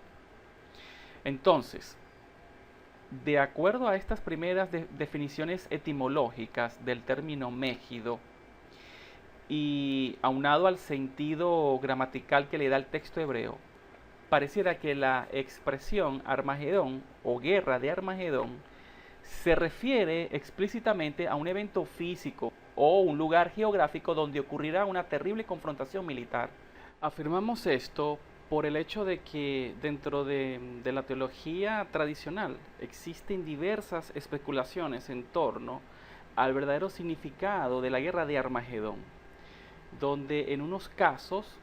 Entonces, de acuerdo a estas primeras definiciones etimológicas del término Mégido, y aunado al sentido gramatical que le da el texto hebreo, pareciera que la expresión Armagedón o guerra de Armagedón se refiere explícitamente a un evento físico o un lugar geográfico donde ocurrirá una terrible confrontación militar. Afirmamos esto por el hecho de que dentro de la teología tradicional existen diversas especulaciones en torno al verdadero significado de la guerra de Armagedón, donde en unos casos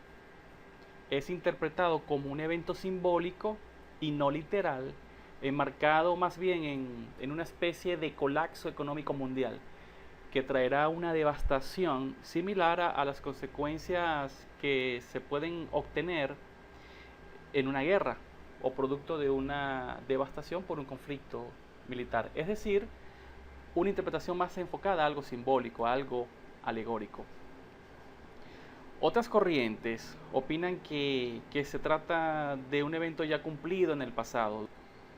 es interpretado como un evento simbólico y no literal, enmarcado más bien en una especie de colapso económico mundial, que traerá una devastación similar a las consecuencias que se pueden obtener en una guerra o producto de una devastación por un conflicto militar. Es decir, una interpretación más enfocada a algo simbólico, a algo alegórico. Otras corrientes opinan que se trata de un evento ya cumplido en el pasado,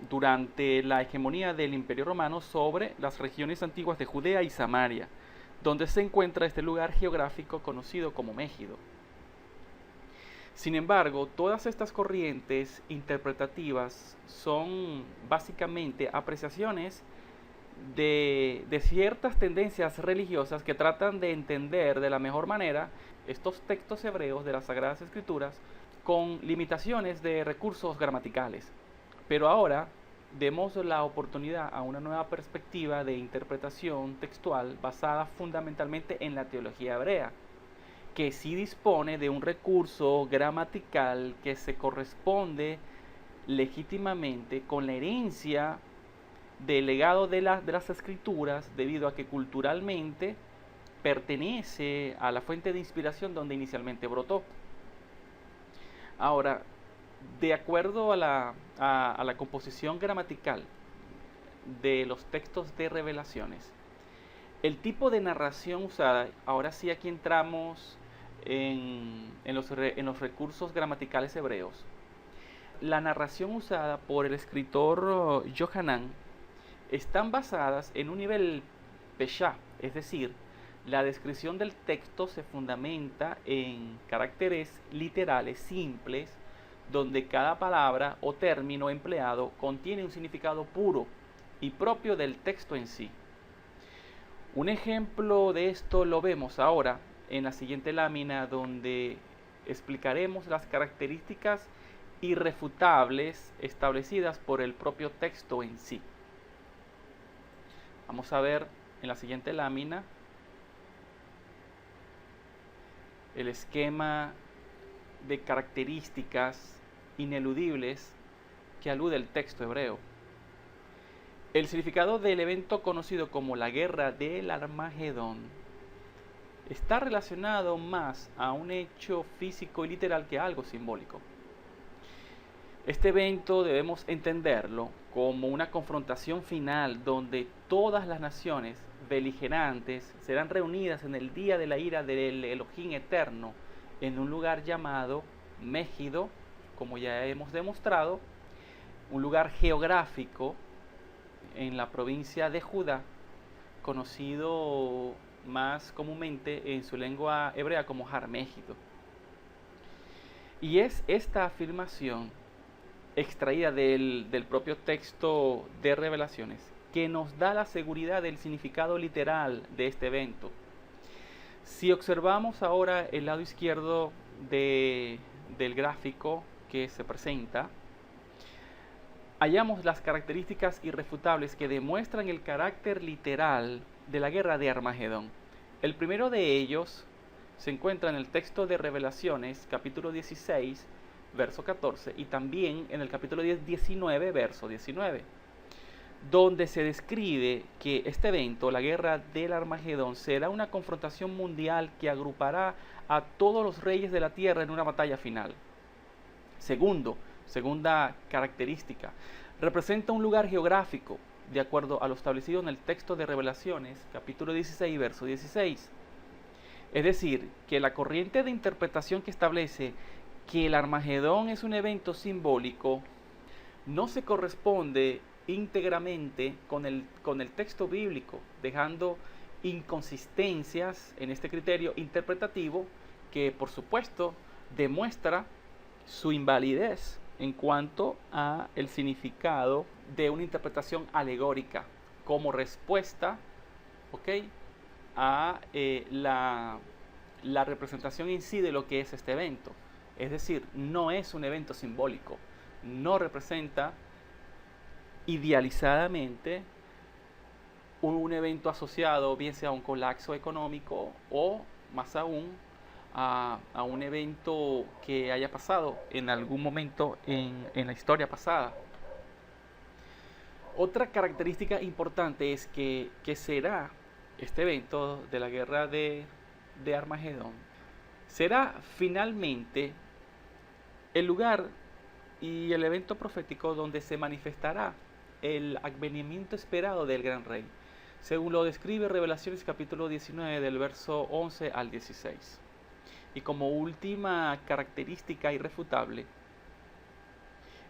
durante la hegemonía del Imperio Romano sobre las regiones antiguas de Judea y Samaria, donde se encuentra este lugar geográfico conocido como Mégido. Sin embargo, todas estas corrientes interpretativas son básicamente apreciaciones de ciertas tendencias religiosas que tratan de entender de la mejor manera estos textos hebreos de las Sagradas Escrituras con limitaciones de recursos gramaticales. Pero ahora demos la oportunidad a una nueva perspectiva de interpretación textual basada fundamentalmente en la teología hebrea, que sí dispone de un recurso gramatical que se corresponde legítimamente con la herencia del legado de las escrituras, debido a que culturalmente pertenece a la fuente de inspiración donde inicialmente brotó. Ahora, de acuerdo a la composición gramatical de los textos de Revelaciones, el tipo de narración usada, ahora sí aquí entramos en los recursos gramaticales hebreos. La narración usada por el escritor Yohanan están basadas en un nivel Peshá, es decir, la descripción del texto se fundamenta en caracteres literales simples, donde cada palabra o término empleado contiene un significado puro y propio del texto en sí. Un ejemplo de esto lo vemos ahora en la siguiente lámina, donde explicaremos las características irrefutables establecidas por el propio texto en sí. Vamos a ver en la siguiente lámina el esquema de características ineludibles que alude el texto hebreo. El significado del evento conocido como la guerra del Armagedón está relacionado más a un hecho físico y literal que a algo simbólico. Este evento debemos entenderlo como una confrontación final donde todas las naciones beligerantes serán reunidas en el día de la ira del Elohim eterno en un lugar llamado Mégido, como ya hemos demostrado, un lugar geográfico en la provincia de Judá, conocido más comúnmente en su lengua hebrea como Har Mégido. Y es esta afirmación extraída del propio texto de Revelaciones que nos da la seguridad del significado literal de este evento. Si observamos ahora el lado izquierdo del gráfico que se presenta, hallamos las características irrefutables que demuestran el carácter literal de la guerra de Armagedón. El primero de ellos se encuentra en el texto de Revelaciones, capítulo 16, verso 14, y también en el capítulo 19, verso 19, donde se describe que este evento, la guerra del Armagedón, será una confrontación mundial que agrupará a todos los reyes de la tierra en una batalla final. Segunda característica, representa un lugar geográfico, de acuerdo a lo establecido en el texto de Revelaciones, capítulo 16, verso 16. Es decir, que la corriente de interpretación que establece que el Armagedón es un evento simbólico no se corresponde íntegramente con el texto bíblico, dejando inconsistencias en este criterio interpretativo que, por supuesto, demuestra su invalidez en cuanto a el significado de una interpretación alegórica como respuesta, a la representación en sí de lo que es este evento. Es decir, no es un evento simbólico, no representa idealizadamente un evento asociado bien sea a un colapso económico o más aún a un evento que haya pasado en algún momento en la historia pasada. Otra característica importante es que será este evento de la guerra de Armagedón, será finalmente el lugar y el evento profético donde se manifestará el advenimiento esperado del gran rey, según lo describe Revelaciones capítulo 19 del verso 11 al 16. Y como última característica irrefutable,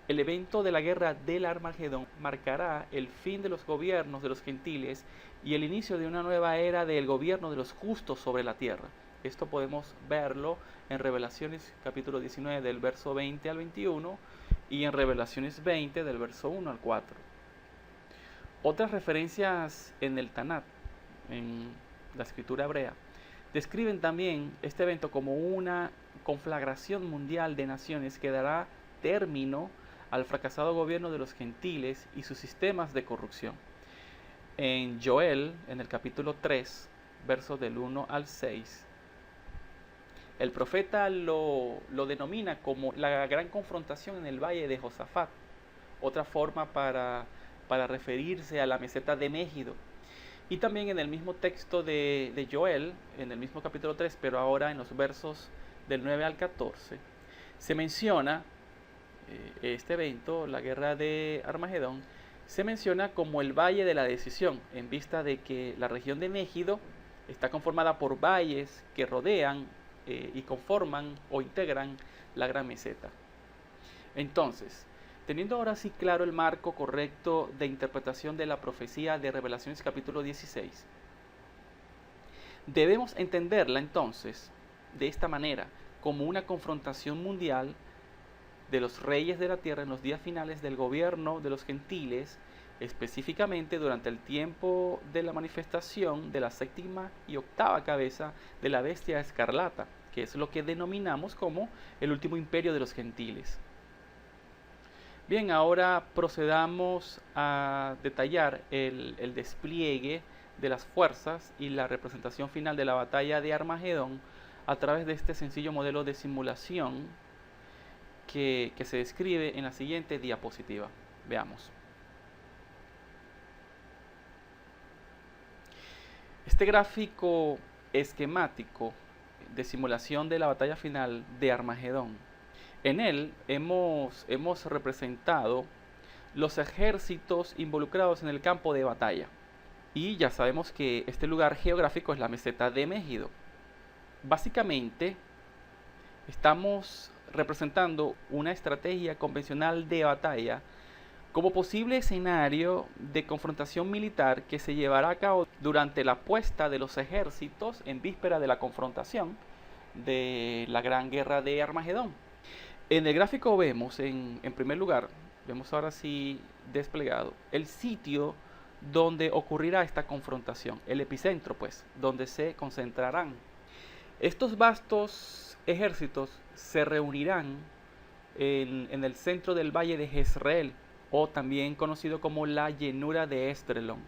el evento de la guerra del Armagedón marcará el fin de los gobiernos de los gentiles y el inicio de una nueva era del gobierno de los justos sobre la tierra. Esto podemos verlo en Revelaciones capítulo 19 del verso 20 al 21 y en Revelaciones 20 del verso 1 al 4. Otras referencias en el Tanat, en la escritura hebrea, describen también este evento como una conflagración mundial de naciones que dará término al fracasado gobierno de los gentiles y sus sistemas de corrupción. En Joel, en el capítulo 3, versos del 1 al 6, el profeta lo denomina como la gran confrontación en el valle de Josafat, otra forma para referirse a la meseta de Mégido. Y también en el mismo texto de Joel, en el mismo capítulo 3, pero ahora en los versos del 9 al 14, se menciona este evento, la guerra de Armagedón, se menciona como el valle de la decisión, en vista de que la región de Mégido está conformada por valles que rodean y conforman o integran la gran meseta. Entonces, teniendo ahora sí claro el marco correcto de interpretación de la profecía de Revelaciones capítulo 16, debemos entenderla entonces de esta manera, como una confrontación mundial de los reyes de la tierra en los días finales del gobierno de los gentiles, específicamente durante el tiempo de la manifestación de la séptima y octava cabeza de la bestia escarlata, que es lo que denominamos como el último imperio de los gentiles. Bien, ahora procedamos a detallar el despliegue de las fuerzas y la representación final de la batalla de Armagedón a través de este sencillo modelo de simulación que se describe en la siguiente diapositiva. Veamos. Este gráfico esquemático de simulación de la batalla final de Armagedón, en él hemos representado los ejércitos involucrados en el campo de batalla. Y ya sabemos que este lugar geográfico es la meseta de Megido. Básicamente, estamos representando una estrategia convencional de batalla como posible escenario de confrontación militar que se llevará a cabo durante la puesta de los ejércitos en víspera de la confrontación de la Gran Guerra de Armagedón. En el gráfico vemos, en primer lugar, vemos ahora sí desplegado, el sitio donde ocurrirá esta confrontación, el epicentro pues, donde se concentrarán. Estos vastos ejércitos se reunirán en el centro del valle de Jezreel, o también conocido como la llanura de Esdrelón,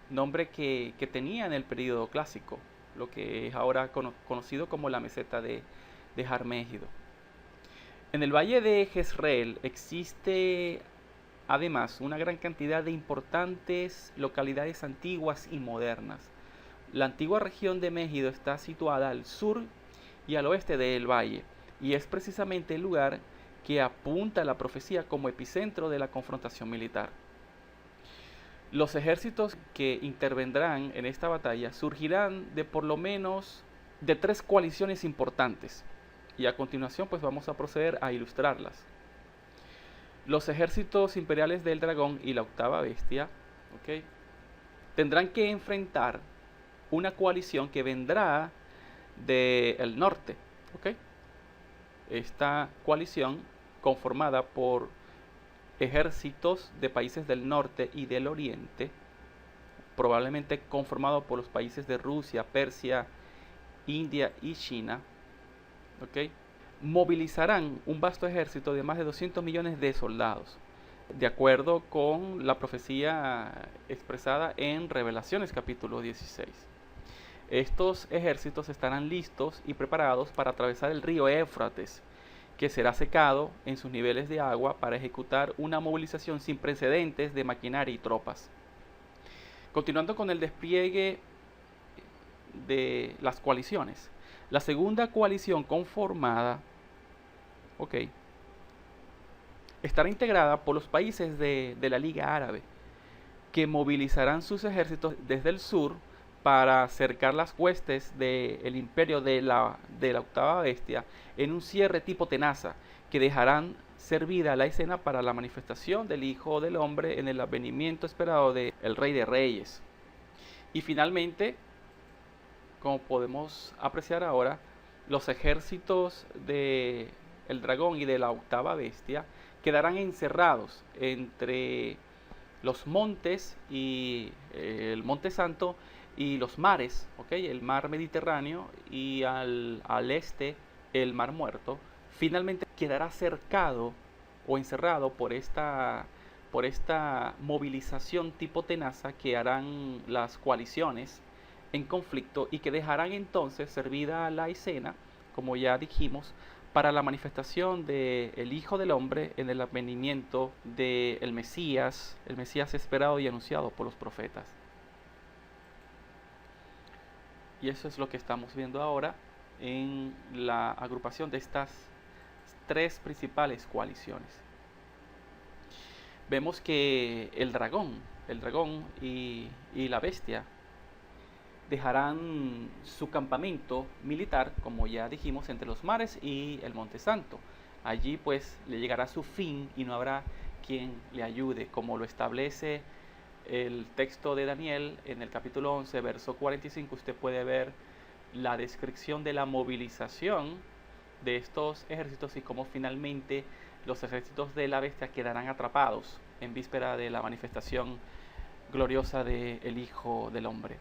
nombre que tenía en el período clásico, lo que es ahora conocido como la meseta de Har Megido. En el valle de Jezreel existe además una gran cantidad de importantes localidades antiguas y modernas. La antigua región de Megido está situada al sur y al oeste del valle, y es precisamente el lugar que apunta a la profecía como epicentro de la confrontación militar. Los ejércitos que intervendrán en esta batalla surgirán de por lo menos de 3 coaliciones importantes, y a continuación pues vamos a proceder a ilustrarlas. Los ejércitos imperiales del dragón y la octava bestia, ¿okay?, tendrán que enfrentar una coalición que vendrá del norte, ¿okay? Esta coalición, conformada por ejércitos de países del norte y del oriente, probablemente conformado por los países de Rusia, Persia, India y China, ¿okay?, movilizarán un vasto ejército de más de 200 millones de soldados, de acuerdo con la profecía expresada en Revelaciones capítulo 16. Estos ejércitos estarán listos y preparados para atravesar el río Éufrates, que será secado en sus niveles de agua para ejecutar una movilización sin precedentes de maquinaria y tropas. Continuando con el despliegue de las coaliciones, la segunda coalición conformada, estará integrada por los países de la Liga Árabe, que movilizarán sus ejércitos desde el sur para cercar las huestes del imperio de la octava bestia en un cierre tipo tenaza, que dejarán servida la escena para la manifestación del Hijo del Hombre en el advenimiento esperado del Rey de Reyes. Y finalmente, como podemos apreciar ahora, los ejércitos del dragón y de la octava bestia quedarán encerrados entre los montes y el Monte Santo y los mares, el mar Mediterráneo y al este el Mar Muerto. Finalmente quedará cercado o encerrado por esta movilización tipo tenaza que harán las coaliciones en conflicto, y que dejarán entonces servida la escena, como ya dijimos, para la manifestación del Hijo del Hombre en el advenimiento del Mesías, el Mesías esperado y anunciado por los profetas. Y eso es lo que estamos viendo ahora en la agrupación de estas 3 principales coaliciones. Vemos que el dragón y la bestia dejarán su campamento militar, como ya dijimos, entre los mares y el Monte Santo. Allí pues le llegará su fin y no habrá quien le ayude, como lo establece el texto de Daniel en el capítulo 11, verso 45. Usted puede ver la descripción de la movilización de estos ejércitos y cómo finalmente los ejércitos de la bestia quedarán atrapados en víspera de la manifestación gloriosa del Hijo del Hombre.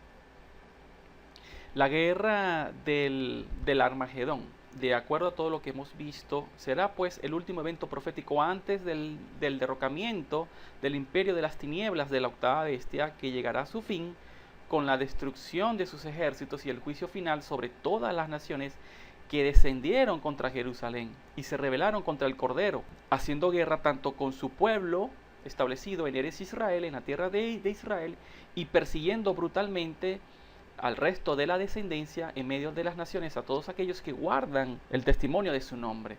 La guerra del Armagedón de acuerdo a todo lo que hemos visto, será pues el último evento profético antes del derrocamiento del imperio de las tinieblas de la octava bestia, que llegará a su fin con la destrucción de sus ejércitos y el juicio final sobre todas las naciones que descendieron contra Jerusalén y se rebelaron contra el Cordero, haciendo guerra tanto con su pueblo establecido en Eretz Israel, en la tierra de Israel, y persiguiendo brutalmente al resto de la descendencia en medio de las naciones, a todos aquellos que guardan el testimonio de su nombre.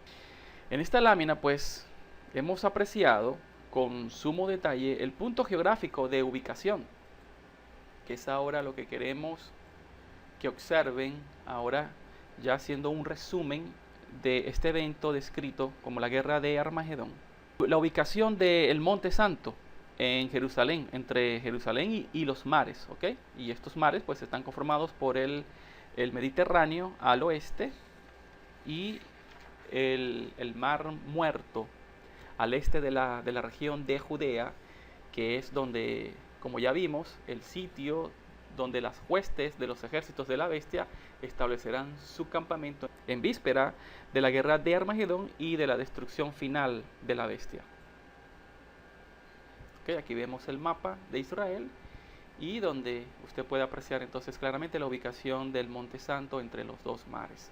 En esta lámina pues hemos apreciado con sumo detalle el punto geográfico de ubicación, que es ahora lo que queremos que observen, ahora ya haciendo un resumen de este evento descrito como la guerra de Armagedón. La ubicación del Monte Santo en Jerusalén, entre Jerusalén y los mares, ¿ok? Y estos mares pues están conformados por el Mediterráneo al oeste y el Mar Muerto al este de la región de Judea, que es donde, como ya vimos, el sitio donde las huestes de los ejércitos de la bestia establecerán su campamento en víspera de la guerra de Armagedón y de la destrucción final de la bestia. Okay, aquí vemos el mapa de Israel y donde usted puede apreciar entonces claramente la ubicación del Monte Santo entre los dos mares.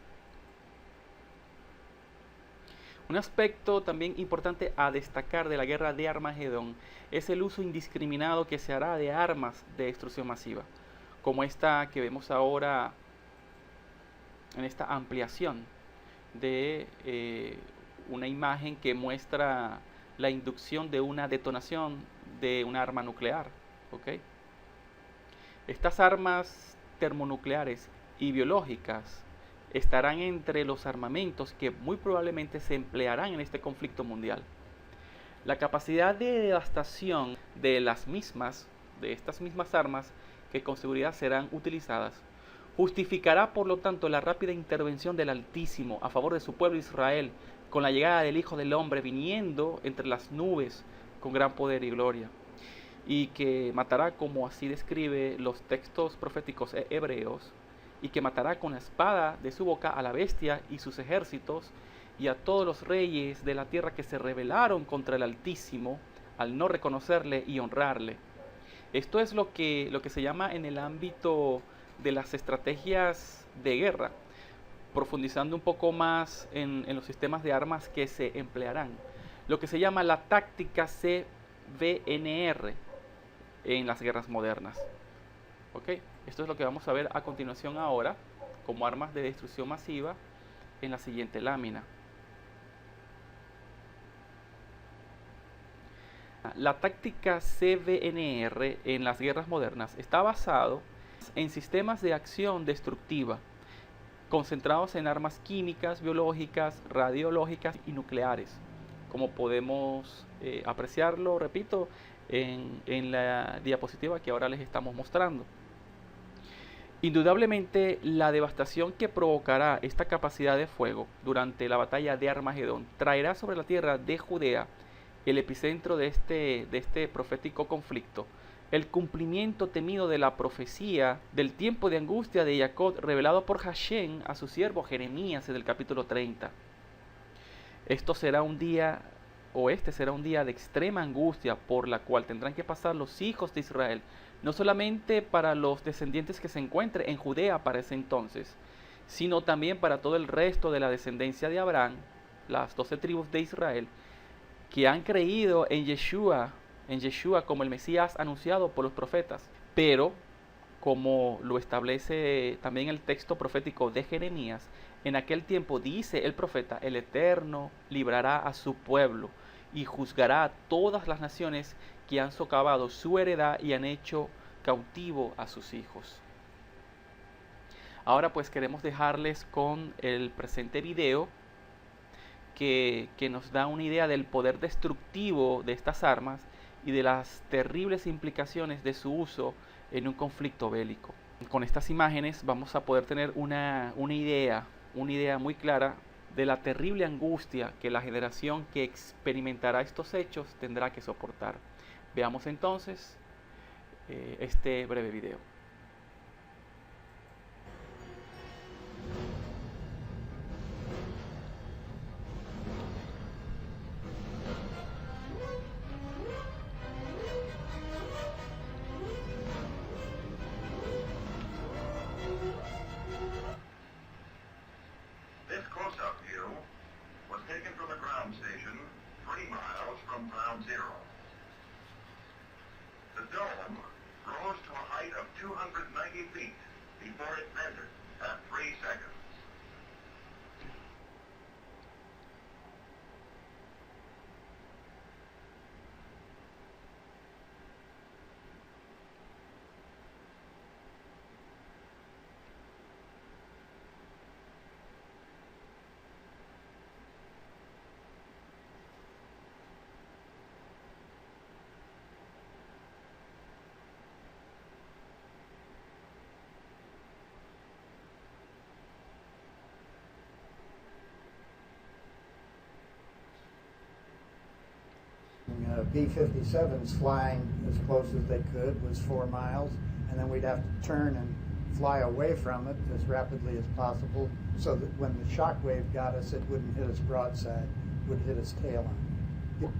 Un aspecto también importante a destacar de la guerra de Armagedón es el uso indiscriminado que se hará de armas de destrucción masiva, como esta que vemos ahora en esta ampliación de una imagen que muestra la inducción de una detonación de una arma nuclear. ¿Okay? Estas armas termonucleares y biológicas estarán entre los armamentos que muy probablemente se emplearán en este conflicto mundial. La capacidad de devastación de estas mismas armas que con seguridad serán utilizadas, justificará por lo tanto la rápida intervención del Altísimo a favor de su pueblo Israel, con la llegada del Hijo del Hombre viniendo entre las nubes con gran poder y gloria, y que matará, como así describe los textos proféticos hebreos, y que matará con la espada de su boca a la bestia y sus ejércitos, y a todos los reyes de la tierra que se rebelaron contra el Altísimo al no reconocerle y honrarle. Esto es lo que se llama en el ámbito de las estrategias de guerra, profundizando un poco más en los sistemas de armas que se emplearán. Lo que se llama la táctica CBNR en las guerras modernas. ¿Okay? Esto es lo que vamos a ver a continuación ahora como armas de destrucción masiva en la siguiente lámina. La táctica CBNR en las guerras modernas está basado en sistemas de acción destructiva concentrados en armas químicas, biológicas, radiológicas y nucleares, como podemos apreciarlo, repito, en la diapositiva que ahora les estamos mostrando. Indudablemente, la devastación que provocará esta capacidad de fuego durante la batalla de Armagedón traerá sobre la tierra de Judea, el epicentro de este profético conflicto, el cumplimiento temido de la profecía del tiempo de angustia de Jacob revelado por Hashem a su siervo Jeremías en el capítulo 30. Este será un día de extrema angustia por la cual tendrán que pasar los hijos de Israel, no solamente para los descendientes que se encuentren en Judea para ese entonces, sino también para todo el resto de la descendencia de Abraham, las 12 tribus de Israel, que han creído en Yeshua como el Mesías anunciado por los profetas. Pero, como lo establece también el texto profético de Jeremías, en aquel tiempo dice el profeta: el Eterno librará a su pueblo y juzgará a todas las naciones que han socavado su heredad y han hecho cautivo a sus hijos. Ahora pues queremos dejarles con el presente video que nos da una idea del poder destructivo de estas armas y de las terribles implicaciones de su uso en un conflicto bélico. Con estas imágenes vamos a poder tener una idea muy clara de la terrible angustia que la generación que experimentará estos hechos tendrá que soportar. Veamos entonces este breve video. from ground zero. The dome rose to a height of 290 feet before it measured at 3 seconds. B-57s flying as close as they could was 4 miles, and then we'd have to turn and fly away from it as rapidly as possible so that when the shock wave got us, it wouldn't hit us broadside, it would hit us tail on.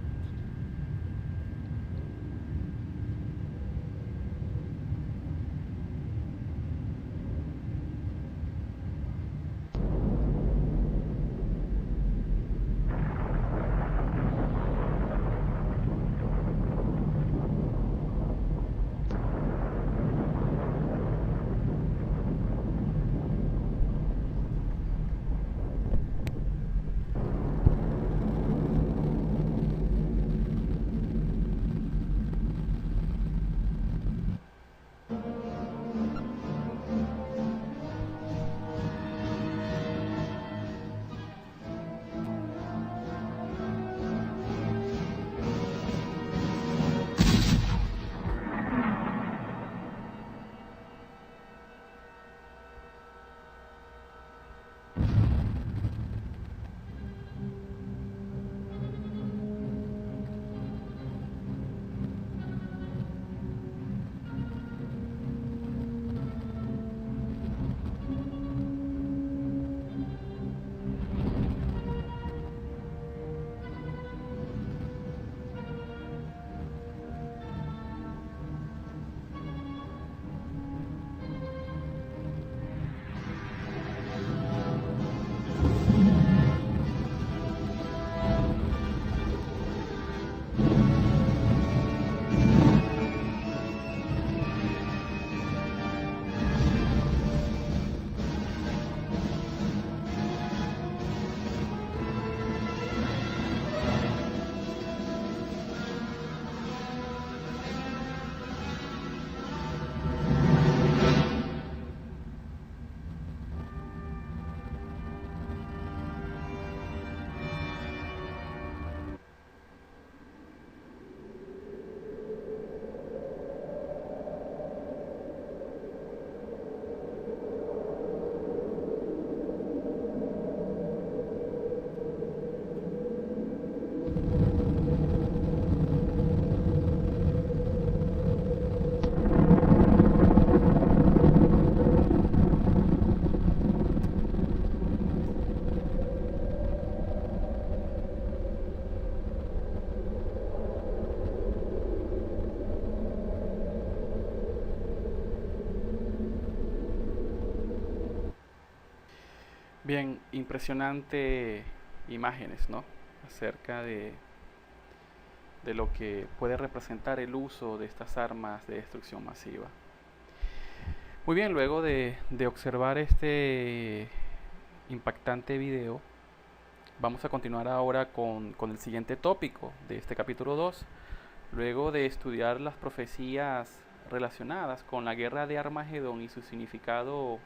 Bien, impresionante imágenes, ¿no? Acerca de lo que puede representar el uso de estas armas de destrucción masiva. Muy bien, luego de observar este impactante video, vamos a continuar ahora con el siguiente tópico de este capítulo 2. Luego de estudiar las profecías relacionadas con la guerra de Armagedón y su significado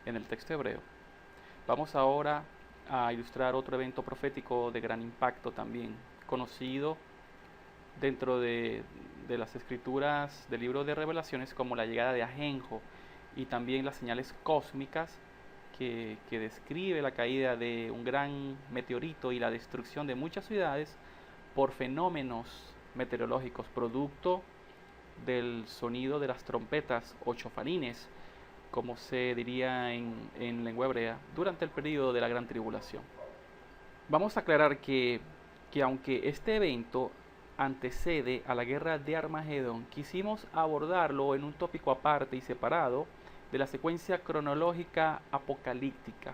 en el texto hebreo, vamos ahora a ilustrar otro evento profético de gran impacto también, conocido dentro de las escrituras del libro de Revelaciones como la llegada de Ajenjo, y también las señales cósmicas que describe la caída de un gran meteorito y la destrucción de muchas ciudades por fenómenos meteorológicos, producto del sonido de las trompetas o chofarines, como se diría en lengua hebrea, durante el periodo de la Gran Tribulación. Vamos a aclarar que aunque este evento antecede a la guerra de Armagedón, quisimos abordarlo en un tópico aparte y separado de la secuencia cronológica apocalíptica,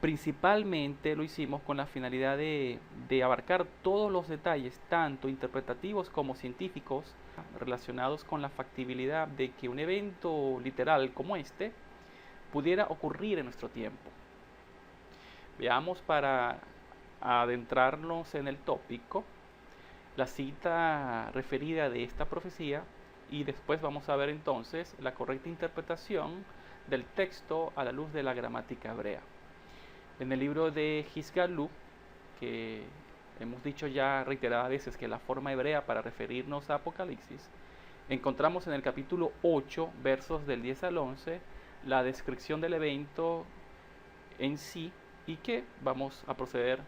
Principalmente lo hicimos con la finalidad de abarcar todos los detalles, tanto interpretativos como científicos, relacionados con la factibilidad de que un evento literal como este pudiera ocurrir en nuestro tiempo. Veamos, para adentrarnos en el tópico, la cita referida de esta profecía, y después vamos a ver entonces la correcta interpretación del texto a la luz de la gramática hebrea. En el libro de Hizgalú, que hemos dicho ya reiteradas veces que es la forma hebrea para referirnos a Apocalipsis, encontramos en el capítulo 8, versos del 10 al 11, la descripción del evento en sí, y que vamos a proceder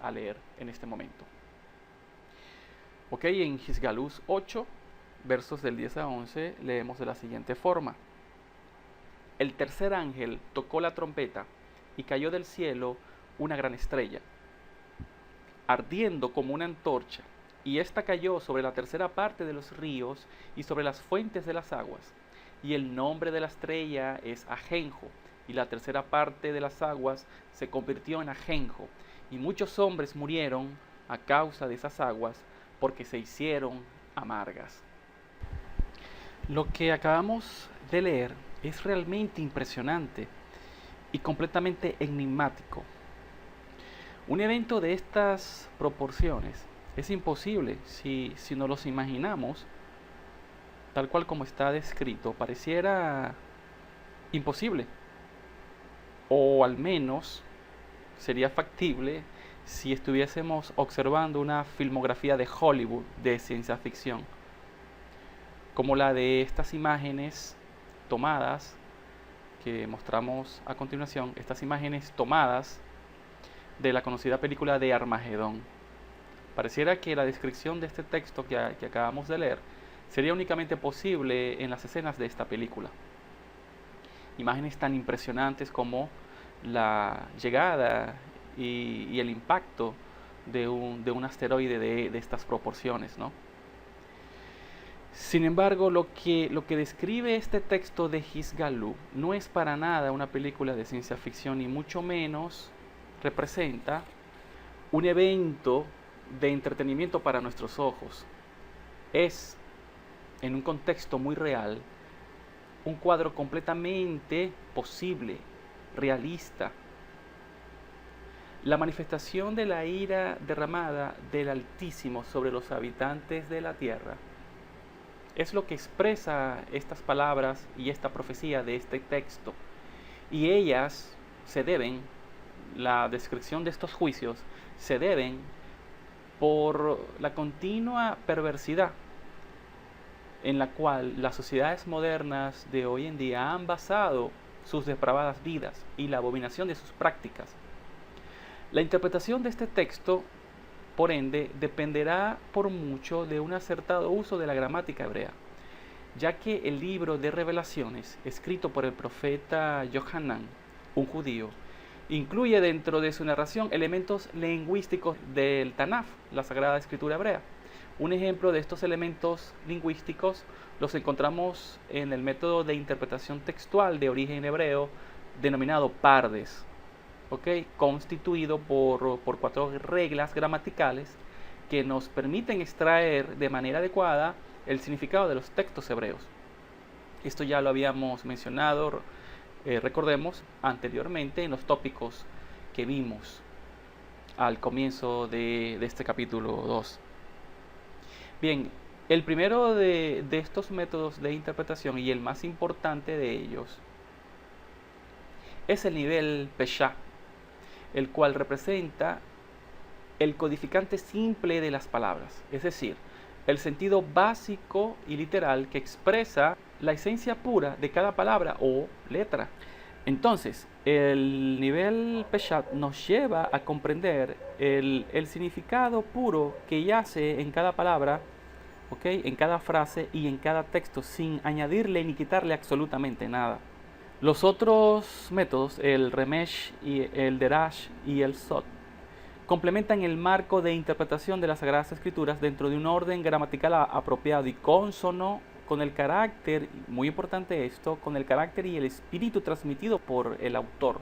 a leer en este momento. Ok, en Hizgalú 8, versos del 10 a 11, leemos de la siguiente forma: El tercer ángel tocó la trompeta, y cayó del cielo una gran estrella, ardiendo como una antorcha, y ésta cayó sobre la tercera parte de los ríos y sobre las fuentes de las aguas. Y el nombre de la estrella es Ajenjo, y la tercera parte de las aguas se convirtió en Ajenjo, y muchos hombres murieron a causa de esas aguas, porque se hicieron amargas. Lo que acabamos de leer es realmente impresionante y completamente enigmático. Un evento de estas proporciones es imposible si nos los imaginamos tal cual como está descrito. Pareciera imposible, o al menos sería factible si estuviésemos observando una filmografía de Hollywood de ciencia ficción, como la de estas imágenes tomadas que mostramos a continuación, estas imágenes tomadas de la conocida película de Armagedón. Pareciera que la descripción de este texto que acabamos de leer sería únicamente posible en las escenas de esta película. Imágenes tan impresionantes como la llegada y el impacto de un asteroide de estas proporciones, ¿no? Sin embargo, lo que describe este texto de Hizgalú no es para nada una película de ciencia ficción, ni mucho menos representa un evento de entretenimiento para nuestros ojos. Es, en un contexto muy real, un cuadro completamente posible, realista. La manifestación de la ira derramada del Altísimo sobre los habitantes de la tierra es lo que expresa estas palabras y esta profecía de este texto. Y ellas se deben, la descripción de estos juicios, se deben por la continua perversidad en la cual las sociedades modernas de hoy en día han basado sus depravadas vidas y la abominación de sus prácticas. La interpretación de este texto, por ende, dependerá por mucho de un acertado uso de la gramática hebrea, ya que el libro de Revelaciones, escrito por el profeta Yohanan, un judío, incluye dentro de su narración elementos lingüísticos del Tanaj, la Sagrada Escritura hebrea. Un ejemplo de estos elementos lingüísticos los encontramos en el método de interpretación textual de origen hebreo denominado Pardes, constituido por 4 reglas gramaticales que nos permiten extraer de manera adecuada el significado de los textos hebreos. Esto ya lo habíamos mencionado, recordemos, anteriormente en los tópicos que vimos al comienzo de este capítulo 2. Bien, el primero de estos métodos de interpretación, y el más importante de ellos, es el nivel Pesha, el cual representa el codificante simple de las palabras, es decir, el sentido básico y literal que expresa la esencia pura de cada palabra o letra. Entonces, el nivel Peshat nos lleva a comprender el significado puro que yace en cada palabra, en cada frase y en cada texto, sin añadirle ni quitarle absolutamente nada. Los otros métodos, el Remesh, y el Derash y el Sot, complementan el marco de interpretación de las Sagradas Escrituras dentro de un orden gramatical apropiado y cónsono con el carácter, muy importante esto, con el carácter y el espíritu transmitido por el autor.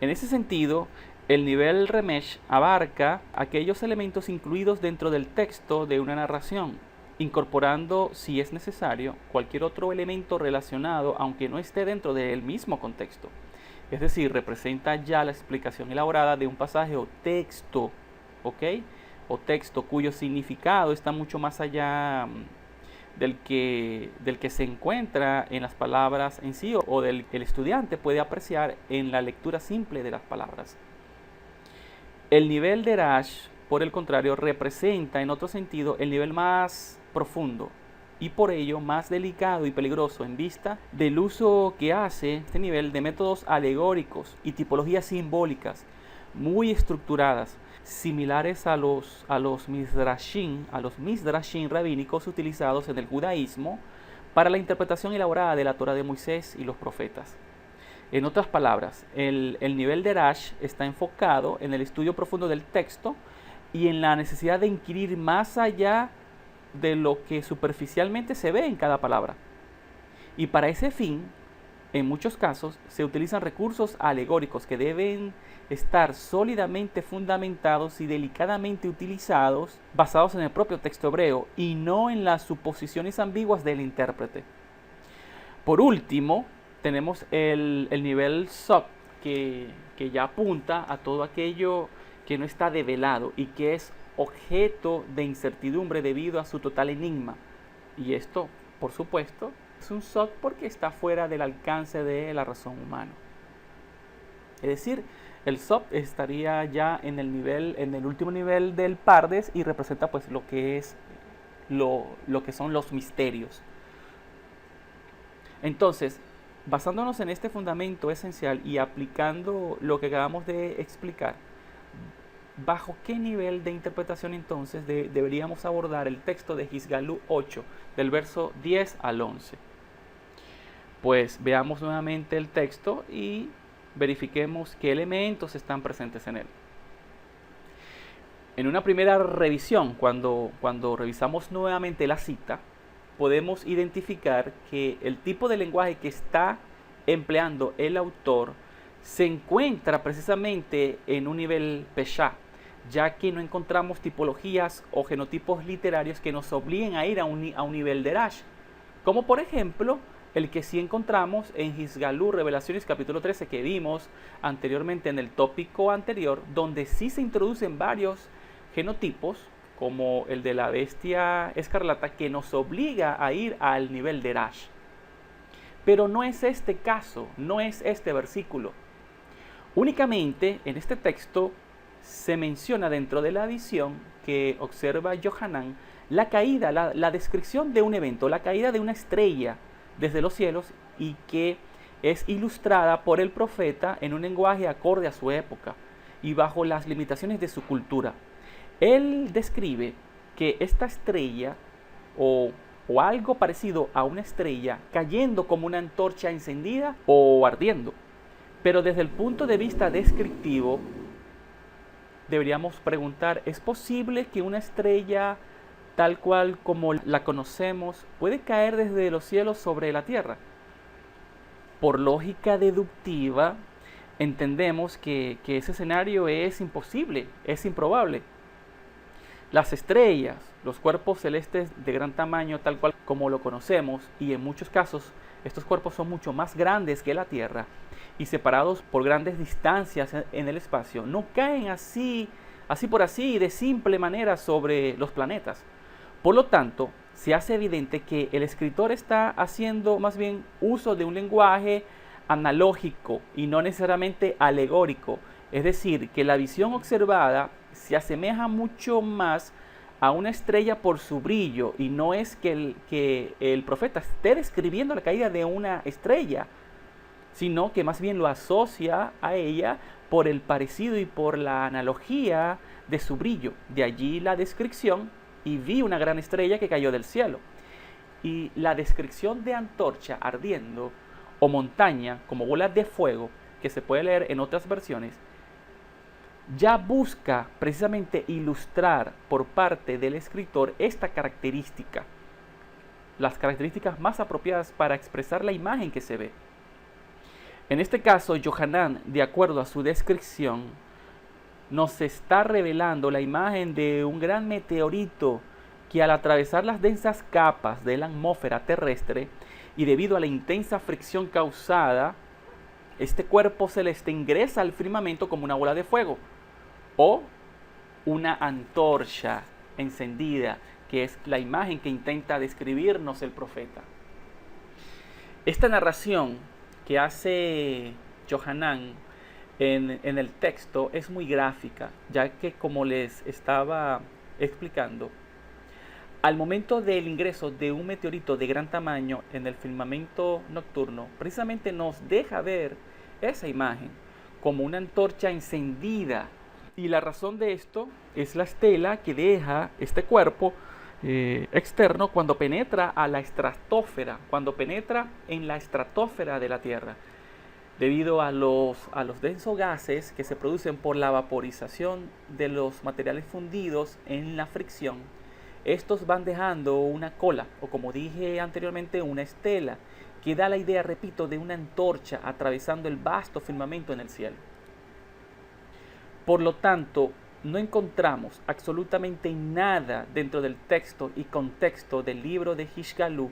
En ese sentido, el nivel Remesh abarca aquellos elementos incluidos dentro del texto de una narración, incorporando, si es necesario, cualquier otro elemento relacionado, aunque no esté dentro del mismo contexto. Es decir, representa ya la explicación elaborada de un pasaje o texto, ¿ok? O texto cuyo significado está mucho más allá del que se encuentra en las palabras en sí o del que el estudiante puede apreciar en la lectura simple de las palabras. El nivel de Rash, por el contrario, representa en otro sentido el nivel más profundo y por ello más delicado y peligroso en vista del uso que hace este nivel de métodos alegóricos y tipologías simbólicas muy estructuradas, similares a los midrashim rabínicos utilizados en el judaísmo para la interpretación elaborada de la Torá de Moisés y los profetas. En otras palabras, el nivel de Rash está enfocado en el estudio profundo del texto y en la necesidad de inquirir más allá de lo que superficialmente se ve en cada palabra. Y para ese fin, en muchos casos, se utilizan recursos alegóricos que deben estar sólidamente fundamentados y delicadamente utilizados, basados en el propio texto hebreo y no en las suposiciones ambiguas del intérprete. Por último, tenemos el nivel Sod, que ya apunta a todo aquello que no está develado y que es objeto de incertidumbre debido a su total enigma. Y esto, por supuesto, es un Sod porque está fuera del alcance de la razón humana. Es decir, el Sod estaría ya en el último nivel del Pardes y representa pues lo que es lo que son los misterios. Entonces, basándonos en este fundamento esencial y aplicando lo que acabamos de explicar, ¿bajo qué nivel de interpretación entonces deberíamos abordar el texto de Hisgalú 8, del verso 10 al 11? Pues veamos nuevamente el texto y verifiquemos qué elementos están presentes en él. En una primera revisión, cuando revisamos nuevamente la cita, podemos identificar que el tipo de lenguaje que está empleando el autor se encuentra precisamente en un nivel Peshá, ya que no encontramos tipologías o genotipos literarios que nos obliguen a ir a un nivel de Rash, como por ejemplo el que sí encontramos en Hisgalú Revelaciones capítulo 13 que vimos anteriormente en el tópico anterior, donde sí se introducen varios genotipos, como el de la bestia escarlata, que nos obliga a ir al nivel de Rash. Pero no es este caso, no es este versículo. Únicamente en este texto se menciona dentro de la visión que observa Yohanan la caída, la descripción de un evento, la caída de una estrella desde los cielos y que es ilustrada por el profeta en un lenguaje acorde a su época y bajo las limitaciones de su cultura. Él describe que esta estrella o algo parecido a una estrella cayendo como una antorcha encendida o ardiendo. Pero desde el punto de vista descriptivo, deberíamos preguntar, ¿es posible que una estrella tal cual como la conocemos puede caer desde los cielos sobre la tierra? Por lógica deductiva, entendemos que ese escenario es imposible, es improbable. Las estrellas, los cuerpos celestes de gran tamaño, tal cual como lo conocemos, y en muchos casos estos cuerpos son mucho más grandes que la Tierra y separados por grandes distancias en el espacio, no caen así por así, de simple manera sobre los planetas. Por lo tanto, se hace evidente que el escritor está haciendo más bien uso de un lenguaje analógico y no necesariamente alegórico. Es decir, que la visión observada se asemeja mucho más a una estrella por su brillo y no es que el profeta esté describiendo la caída de una estrella, sino que más bien lo asocia a ella por el parecido y por la analogía de su brillo. De allí la descripción, y vi una gran estrella que cayó del cielo. Y la descripción de antorcha ardiendo o montaña como bolas de fuego, que se puede leer en otras versiones, ya busca precisamente ilustrar por parte del escritor esta característica, las características más apropiadas para expresar la imagen que se ve. En este caso, Yohanan, de acuerdo a su descripción, nos está revelando la imagen de un gran meteorito que al atravesar las densas capas de la atmósfera terrestre y debido a la intensa fricción causada, este cuerpo celeste ingresa al firmamento como una bola de fuego o una antorcha encendida, que es la imagen que intenta describirnos el profeta. Esta narración que hace Yohanan en el texto es muy gráfica, ya que, como les estaba explicando, al momento del ingreso de un meteorito de gran tamaño en el firmamento nocturno, precisamente nos deja ver esa imagen como una antorcha encendida. Y la razón de esto es la estela que deja este cuerpo externo cuando penetra a la estratosfera, cuando penetra en la estratosfera de la Tierra. Debido a los densos gases que se producen por la vaporización de los materiales fundidos en la fricción, estos van dejando una cola, o como dije anteriormente, una estela, que da la idea, repito, de una antorcha atravesando el vasto firmamento en el cielo. Por lo tanto, no encontramos absolutamente nada dentro del texto y contexto del libro de Hizgalú,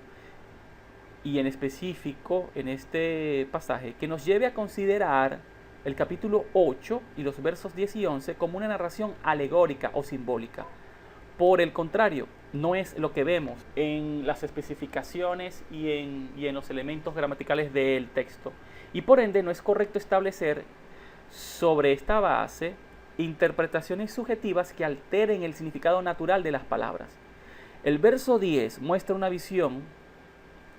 y en específico en este pasaje, que nos lleve a considerar el capítulo 8 y los versos 10 y 11 como una narración alegórica o simbólica. Por el contrario, no es lo que vemos en las especificaciones y en los elementos gramaticales del texto. Y por ende no es correcto establecer sobre esta base interpretaciones subjetivas que alteren el significado natural de las palabras. El verso 10 muestra una visión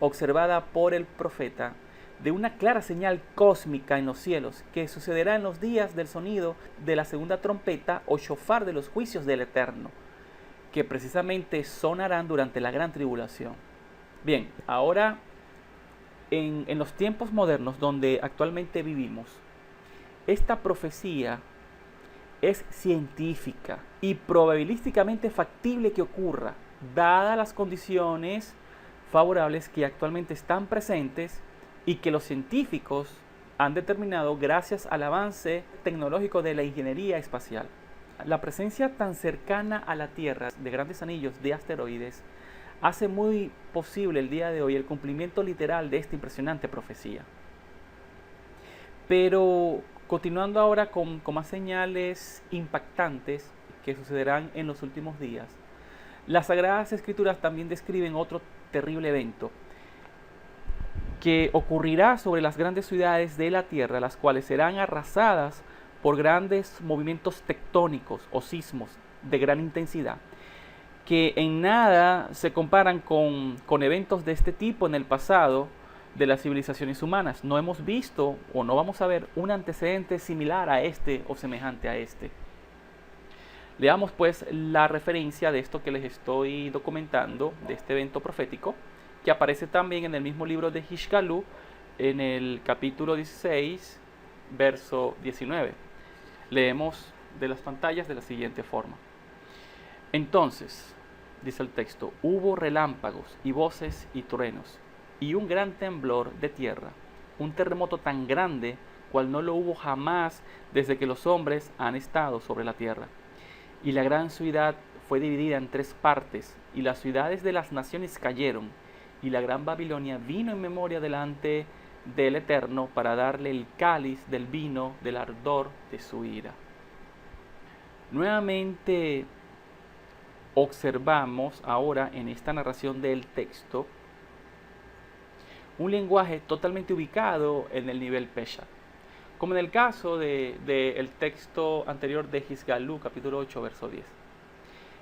observada por el profeta de una clara señal cósmica en los cielos que sucederá en los días del sonido de la segunda trompeta o shofar de los juicios del Eterno, que precisamente sonarán durante la gran tribulación. Bien, ahora en los tiempos modernos donde actualmente vivimos, esta profecía es científica y probabilísticamente factible que ocurra, dadas las condiciones favorables que actualmente están presentes y que los científicos han determinado gracias al avance tecnológico de la ingeniería espacial. La presencia tan cercana a la Tierra de grandes anillos de asteroides hace muy posible el día de hoy el cumplimiento literal de esta impresionante profecía. Pero continuando ahora con más señales impactantes que sucederán en los últimos días, las Sagradas Escrituras también describen otro terrible evento que ocurrirá sobre las grandes ciudades de la Tierra, las cuales serán arrasadas por grandes movimientos tectónicos o sismos de gran intensidad, que en nada se comparan con eventos de este tipo en el pasado de las civilizaciones humanas. No hemos visto o no vamos a ver un antecedente similar a este o semejante a este. Leamos pues la referencia de esto que les estoy documentando, de este evento profético, que aparece también en el mismo libro de Hizgalú, en el capítulo 16, verso 19. Leemos de las pantallas de la siguiente forma. Entonces, dice el texto, hubo relámpagos y voces y truenos, y un gran temblor de tierra, un terremoto tan grande cual no lo hubo jamás desde que los hombres han estado sobre la tierra. Y la gran ciudad fue dividida en 3 partes, y las ciudades de las naciones cayeron, y la gran Babilonia vino en memoria delante del Eterno para darle el cáliz del vino del ardor de su ira. Nuevamente observamos ahora en esta narración del texto un lenguaje totalmente ubicado en el nivel Peshat, como en el caso del texto anterior de Hizgalú, capítulo 8, verso 10.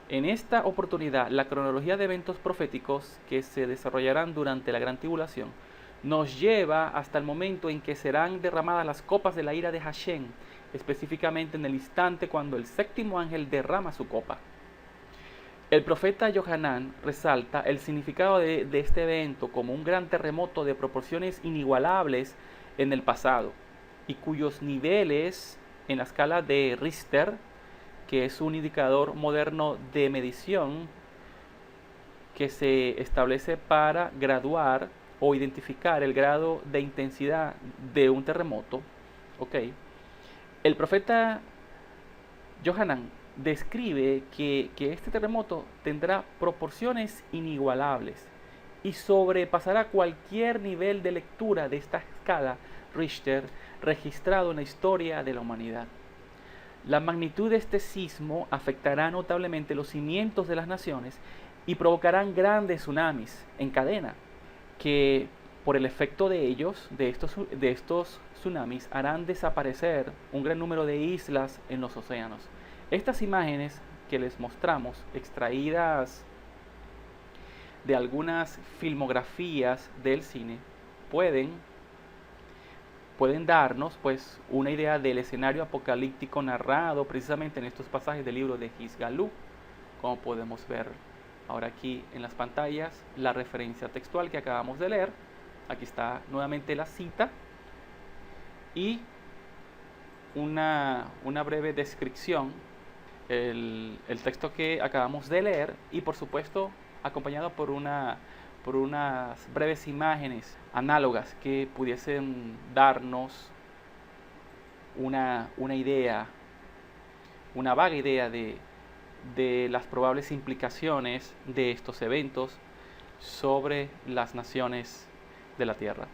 En esta oportunidad, la cronología de eventos proféticos que se desarrollarán durante la gran tribulación nos lleva hasta el momento en que serán derramadas las copas de la ira de Hashem, específicamente en el instante cuando el 7º ángel derrama su copa. El profeta Yohanan resalta el significado de este evento como un gran terremoto de proporciones inigualables en el pasado y cuyos niveles en la escala de Richter, que es un indicador moderno de medición que se establece para graduar o identificar el grado de intensidad de un terremoto, ¿ok? El profeta Yohanan describe que este terremoto tendrá proporciones inigualables y sobrepasará cualquier nivel de lectura de esta escala Richter registrado en la historia de la humanidad. La magnitud de este sismo afectará notablemente los cimientos de las naciones y provocarán grandes tsunamis en cadena, que por el efecto de ellos, de estos tsunamis, harán desaparecer un gran número de islas en los océanos. Estas imágenes que les mostramos, extraídas de algunas filmografías del cine, pueden darnos pues una idea del escenario apocalíptico narrado precisamente en estos pasajes del libro de Hisgalú, como podemos ver ahora aquí en las pantallas la referencia textual que acabamos de leer. Aquí está nuevamente la cita y una breve descripción, el texto que acabamos de leer, y por supuesto acompañado por unas breves imágenes análogas que pudiesen darnos una idea, una vaga idea de las probables implicaciones de estos eventos sobre las naciones de la Tierra.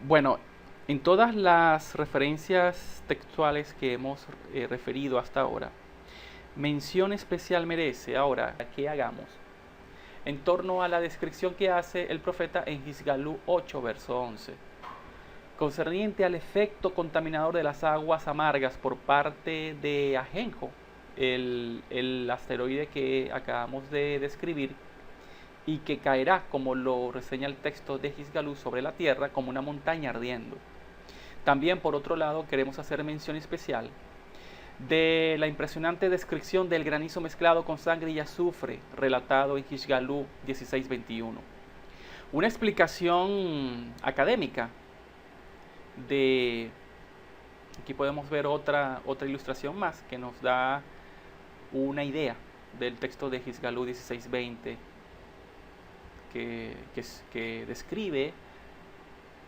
Bueno, en todas las referencias textuales que hemos referido hasta ahora, mención especial merece ahora que hagamos en torno a la descripción que hace el profeta en Hisgalú 8, verso 11, concerniente al efecto contaminador de las aguas amargas por parte de Ajenjo, el asteroide que acabamos de describir y que caerá, como lo reseña el texto de Hisgalú, sobre la tierra como una montaña ardiendo. También, por otro lado, queremos hacer mención especial de la impresionante descripción del granizo mezclado con sangre y azufre relatado en Hisgalú 16:21. Una explicación académica de... Aquí podemos ver otra ilustración más que nos da una idea del texto de Hisgalú 16:20 que describe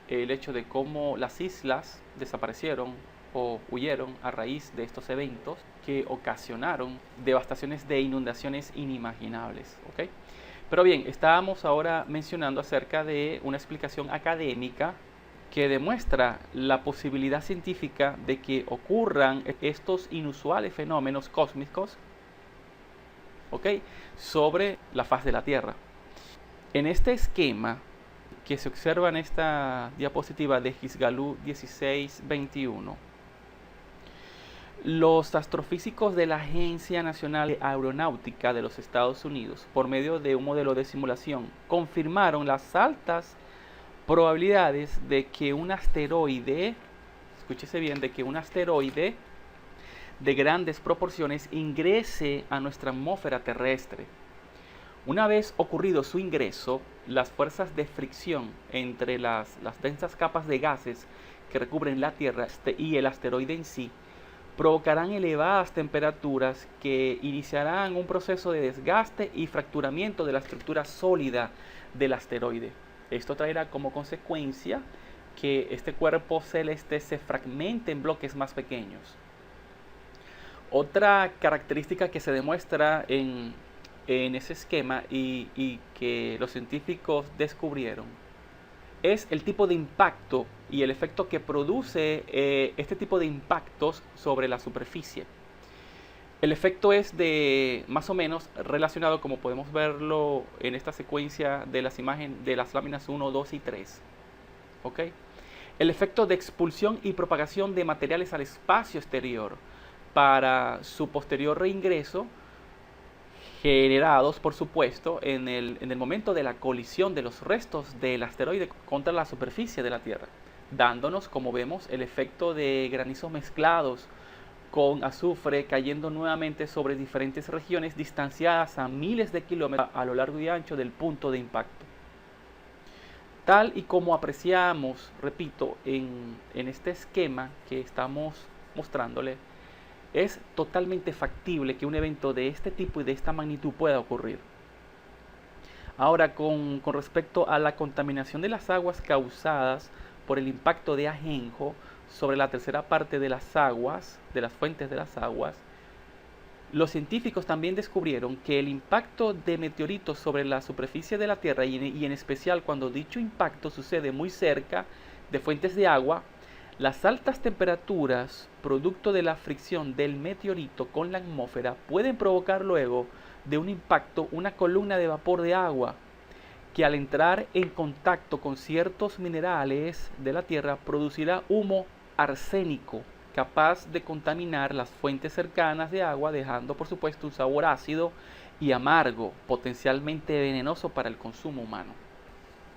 el hecho de cómo las islas desaparecieron o huyeron a raíz de estos eventos que ocasionaron devastaciones de inundaciones inimaginables, ¿okay? Pero bien, estábamos ahora mencionando acerca de una explicación académica que demuestra la posibilidad científica de que ocurran estos inusuales fenómenos cósmicos, ¿okay?, sobre la faz de la Tierra. En este esquema que se observa en esta diapositiva de Hisgalú 16:21, los astrofísicos de la Agencia Nacional de Aeronáutica de los Estados Unidos, por medio de un modelo de simulación, confirmaron las altas probabilidades de que un asteroide, escúchese bien, de que un asteroide de grandes proporciones ingrese a nuestra atmósfera terrestre. Una vez ocurrido su ingreso, las fuerzas de fricción entre las densas capas de gases que recubren la Tierra y el asteroide en sí provocarán elevadas temperaturas que iniciarán un proceso de desgaste y fracturamiento de la estructura sólida del asteroide. Esto traerá como consecuencia que este cuerpo celeste se fragmente en bloques más pequeños. Otra característica que se demuestra en ese esquema y que los científicos descubrieron es el tipo de impacto y el efecto que produce este tipo de impactos sobre la superficie. El efecto es de más o menos relacionado, como podemos verlo en esta secuencia de las imágenes de las láminas 1, 2 y 3. ¿Okay? El efecto de expulsión y propagación de materiales al espacio exterior para su posterior reingreso, generados, por supuesto, en el momento de la colisión de los restos del asteroide contra la superficie de la Tierra, dándonos, como vemos, el efecto de granizos mezclados con azufre cayendo nuevamente sobre diferentes regiones distanciadas a miles de kilómetros a lo largo y ancho del punto de impacto. Tal y como apreciamos, repito, en este esquema que estamos mostrándole, es totalmente factible que un evento de este tipo y de esta magnitud pueda ocurrir. Ahora, con respecto a la contaminación de las aguas causadas por el impacto de Ajenjo sobre la tercera parte de las aguas, de las fuentes de las aguas, los científicos también descubrieron que el impacto de meteoritos sobre la superficie de la Tierra, y en especial cuando dicho impacto sucede muy cerca de fuentes de agua, las altas temperaturas, producto de la fricción del meteorito con la atmósfera, pueden provocar luego de un impacto una columna de vapor de agua que al entrar en contacto con ciertos minerales de la Tierra producirá humo arsénico capaz de contaminar las fuentes cercanas de agua, dejando por supuesto un sabor ácido y amargo, potencialmente venenoso para el consumo humano.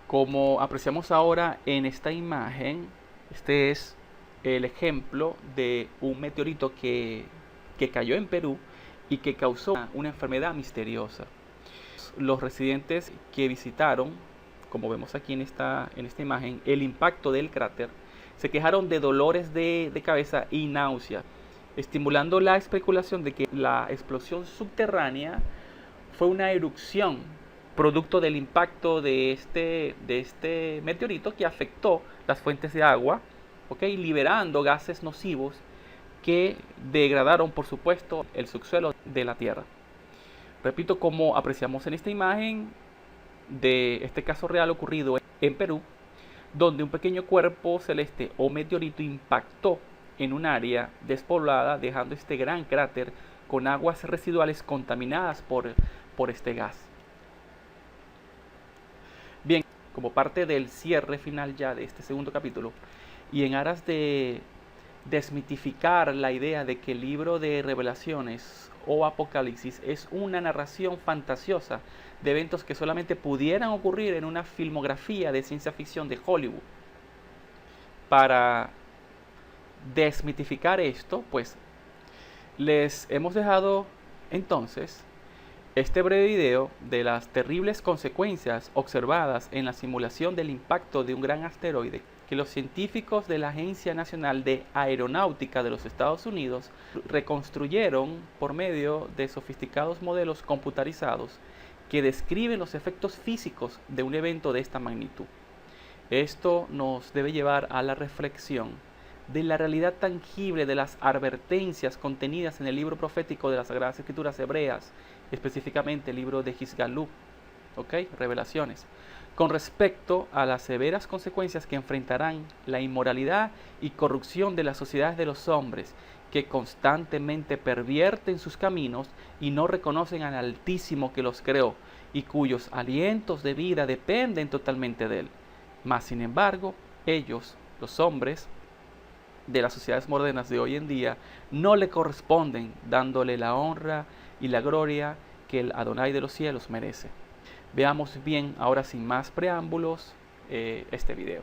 Como apreciamos ahora en esta imagen, este es el ejemplo de un meteorito que cayó en Perú y que causó una enfermedad misteriosa. Los residentes que visitaron, como vemos aquí en esta imagen, el impacto del cráter, se quejaron de dolores de cabeza y náusea, estimulando la especulación de que la explosión subterránea fue una erupción producto del impacto de este meteorito que afectó las fuentes de agua, liberando gases nocivos que degradaron, por supuesto, el subsuelo de la Tierra. Repito, como apreciamos en esta imagen de este caso real ocurrido en Perú, donde un pequeño cuerpo celeste o meteorito impactó en un área despoblada, dejando este gran cráter con aguas residuales contaminadas por este gas. Bien, como parte del cierre final ya de este segundo capítulo, y en aras de desmitificar la idea de que el libro de Revelaciones o Apocalipsis es una narración fantasiosa de eventos que solamente pudieran ocurrir en una filmografía de ciencia ficción de Hollywood. Para desmitificar esto, pues les hemos dejado entonces este breve video de las terribles consecuencias observadas en la simulación del impacto de un gran asteroide que los científicos de la Agencia Nacional de Aeronáutica de los Estados Unidos reconstruyeron por medio de sofisticados modelos computarizados que describen los efectos físicos de un evento de esta magnitud. Esto nos debe llevar a la reflexión de la realidad tangible de las advertencias contenidas en el libro profético de las Sagradas Escrituras hebreas, específicamente el libro de Hizgalú, Revelaciones, con respecto a las severas consecuencias que enfrentarán la inmoralidad y corrupción de las sociedades de los hombres, que constantemente pervierten sus caminos y no reconocen al Altísimo que los creó, y cuyos alientos de vida dependen totalmente de Él. Mas, sin embargo, ellos, los hombres de las sociedades modernas de hoy en día, no le corresponden, dándole la honra y la gloria que el Adonai de los cielos merece. Veamos bien, ahora sin más preámbulos, este video.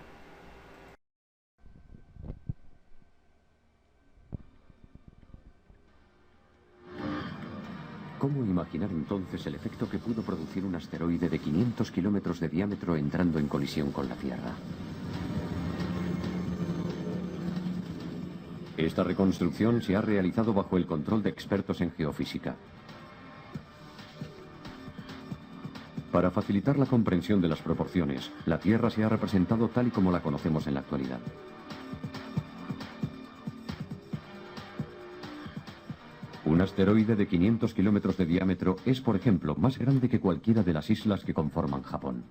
¿Cómo imaginar entonces el efecto que pudo producir un asteroide de 500 kilómetros de diámetro entrando en colisión con la Tierra? Esta reconstrucción se ha realizado bajo el control de expertos en geofísica. Para facilitar la comprensión de las proporciones, la Tierra se ha representado tal y como la conocemos en la actualidad. Un asteroide de 500 kilómetros de diámetro es, por ejemplo, más grande que cualquiera de las islas que conforman Japón.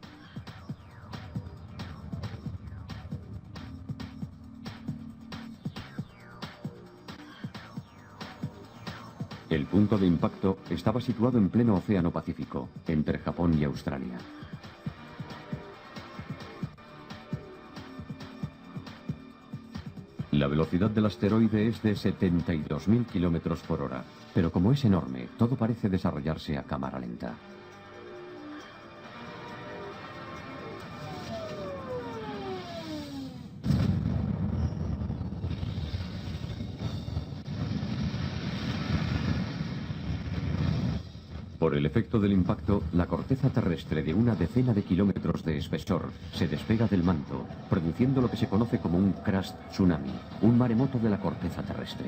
El punto de impacto estaba situado en pleno Océano Pacífico, entre Japón y Australia. La velocidad del asteroide es de 72.000 kilómetros por hora, pero como es enorme, todo parece desarrollarse a cámara lenta. Por el efecto del impacto, la corteza terrestre de una decena de kilómetros de espesor se despega del manto, produciendo lo que se conoce como un crust tsunami, un maremoto de la corteza terrestre.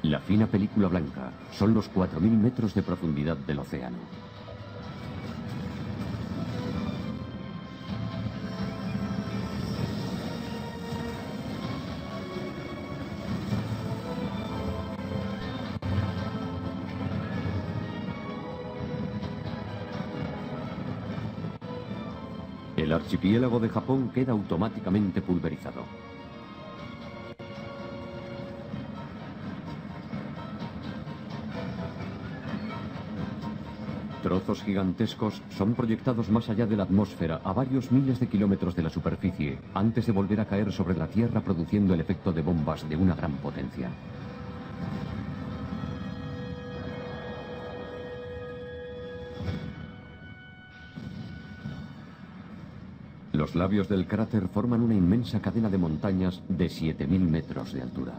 La fina película blanca son los 4.000 metros de profundidad del océano. El archipiélago de Japón queda automáticamente pulverizado. Trozos gigantescos son proyectados más allá de la atmósfera, a varios miles de kilómetros de la superficie, antes de volver a caer sobre la Tierra produciendo el efecto de bombas de una gran potencia. Los labios del cráter forman una inmensa cadena de montañas de 7.000 metros de altura.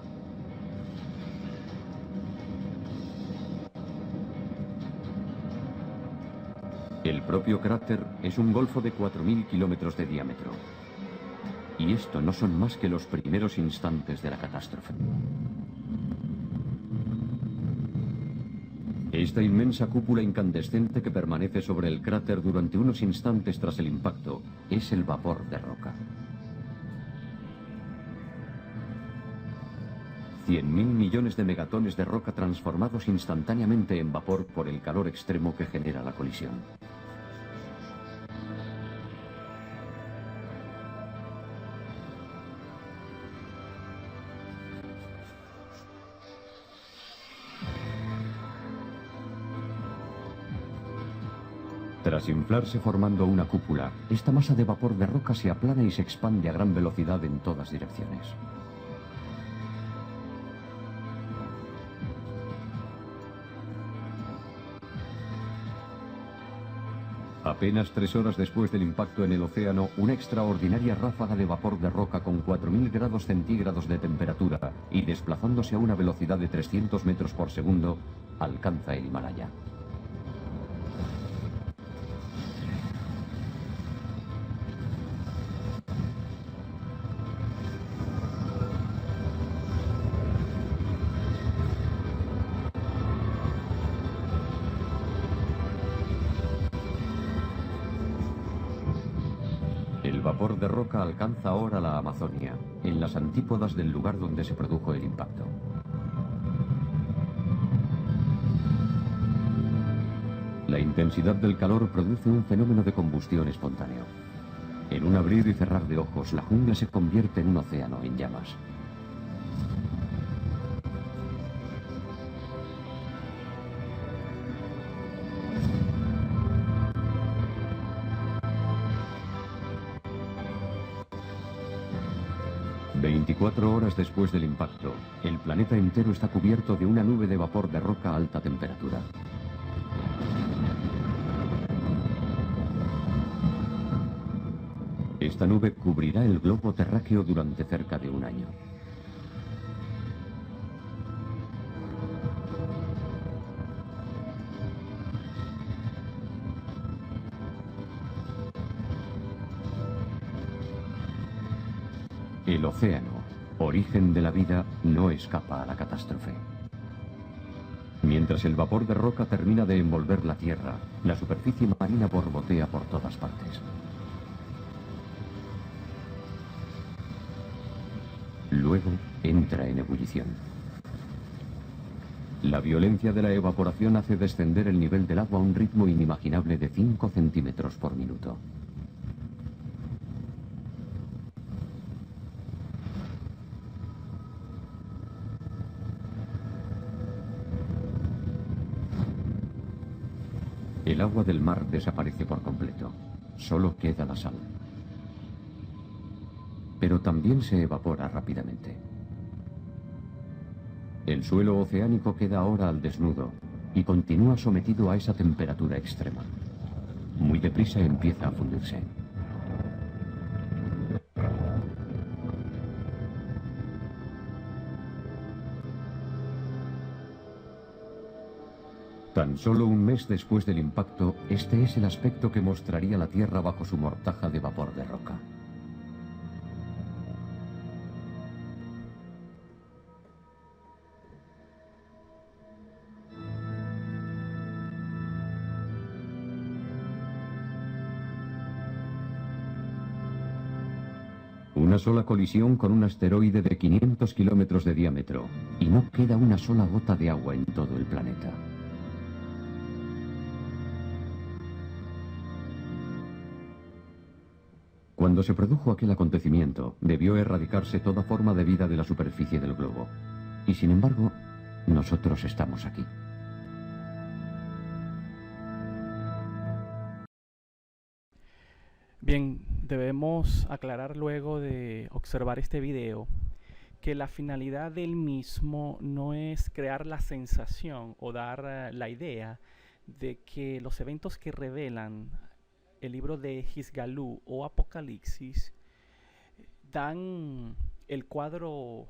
El propio cráter es un golfo de 4.000 kilómetros de diámetro. Y esto no son más que los primeros instantes de la catástrofe. Esta inmensa cúpula incandescente que permanece sobre el cráter durante unos instantes tras el impacto es el vapor de roca. 100.000 millones de megatones de roca transformados instantáneamente en vapor por el calor extremo que genera la colisión. Tras inflarse formando una cúpula, esta masa de vapor de roca se aplana y se expande a gran velocidad en todas direcciones. Apenas 3 horas después del impacto en el océano, una extraordinaria ráfaga de vapor de roca con 4.000 grados centígrados de temperatura y desplazándose a una velocidad de 300 metros por segundo, alcanza el Himalaya. El vapor de roca alcanza ahora la Amazonia, en las antípodas del lugar donde se produjo el impacto. La intensidad del calor produce un fenómeno de combustión espontáneo. En un abrir y cerrar de ojos, la jungla se convierte en un océano en llamas. ...24 horas después del impacto, el planeta entero está cubierto de una nube de vapor de roca a alta temperatura. Esta nube cubrirá el globo terráqueo durante cerca de un año. El océano, origen de la vida, no escapa a la catástrofe. Mientras el vapor de roca termina de envolver la Tierra, la superficie marina borbotea por todas partes. Luego entra en ebullición. La violencia de la evaporación hace descender el nivel del agua a un ritmo inimaginable de 5 centímetros por minuto. El agua del mar desaparece por completo. Solo queda la sal. Pero también se evapora rápidamente. El suelo oceánico queda ahora al desnudo y continúa sometido a esa temperatura extrema. Muy deprisa empieza a fundirse. Tan solo un mes después del impacto, este es el aspecto que mostraría la Tierra bajo su mortaja de vapor de roca. Una sola colisión con un asteroide de 500 kilómetros de diámetro, y no queda una sola gota de agua en todo el planeta. Cuando se produjo aquel acontecimiento, debió erradicarse toda forma de vida de la superficie del globo. Y sin embargo, nosotros estamos aquí. Bien, debemos aclarar luego de observar este video que la finalidad del mismo no es crear la sensación o dar la idea de que los eventos que revelan el libro de Hisgalú o Apocalipsis dan el cuadro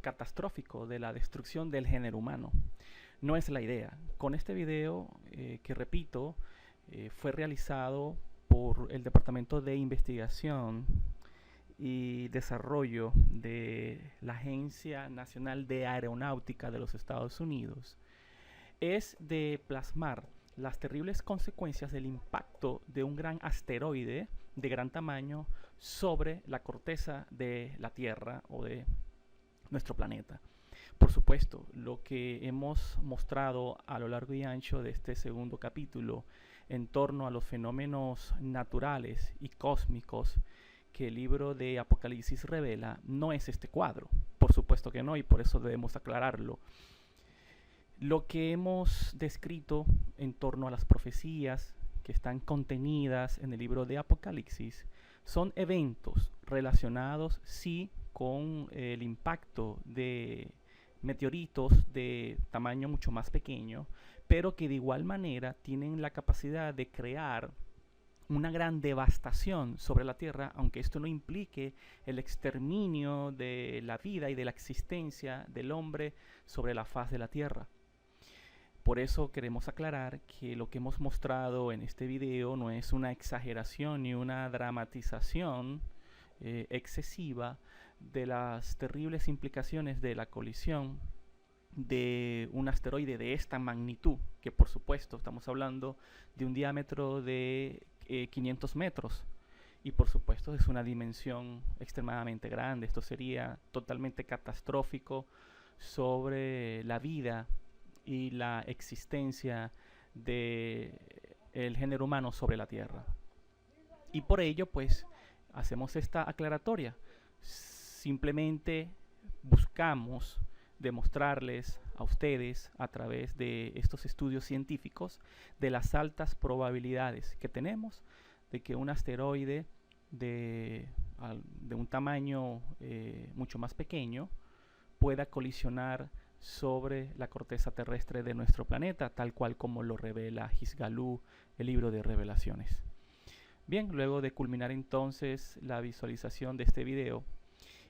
catastrófico de la destrucción del género humano. No es la idea. Con este video, que repito, fue realizado por el Departamento de Investigación y Desarrollo de la Agencia Nacional de Aeronáutica de los Estados Unidos, es de plasmar las terribles consecuencias del impacto de un gran asteroide de gran tamaño sobre la corteza de la Tierra o de nuestro planeta. Por supuesto, lo que hemos mostrado a lo largo y ancho de este segundo capítulo en torno a los fenómenos naturales y cósmicos que el libro de Apocalipsis revela no es este cuadro. Por supuesto que no, y por eso debemos aclararlo. Lo que hemos descrito en torno a las profecías que están contenidas en el libro de Apocalipsis son eventos relacionados, sí, con el impacto de meteoritos de tamaño mucho más pequeño, pero que de igual manera tienen la capacidad de crear una gran devastación sobre la Tierra, aunque esto no implique el exterminio de la vida y de la existencia del hombre sobre la faz de la Tierra. Por eso queremos aclarar que lo que hemos mostrado en este video no es una exageración ni una dramatización excesiva de las terribles implicaciones de la colisión de un asteroide de esta magnitud, que por supuesto estamos hablando de un diámetro de 500 metros, y por supuesto es una dimensión extremadamente grande. Esto sería totalmente catastrófico sobre la vida y la existencia del género humano sobre la Tierra. Y por ello, pues, hacemos esta aclaratoria. Simplemente buscamos demostrarles a ustedes a través de estos estudios científicos de las altas probabilidades que tenemos de que un asteroide de un tamaño mucho más pequeño pueda colisionar sobre la corteza terrestre de nuestro planeta, tal cual como lo revela Hisgalú, el libro de Revelaciones. Bien, luego de culminar entonces la visualización de este video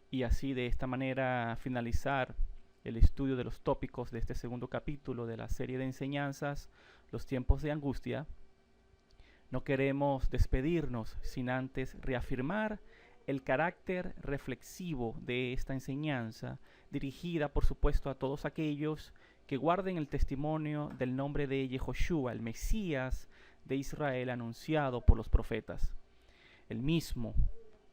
y así de esta manera finalizar el estudio de los tópicos de este segundo capítulo de la serie de enseñanzas, Los tiempos de angustia, no queremos despedirnos sin antes reafirmar el carácter reflexivo de esta enseñanza, dirigida por supuesto a todos aquellos que guarden el testimonio del nombre de Yehoshua, el Mesías de Israel anunciado por los profetas. El mismo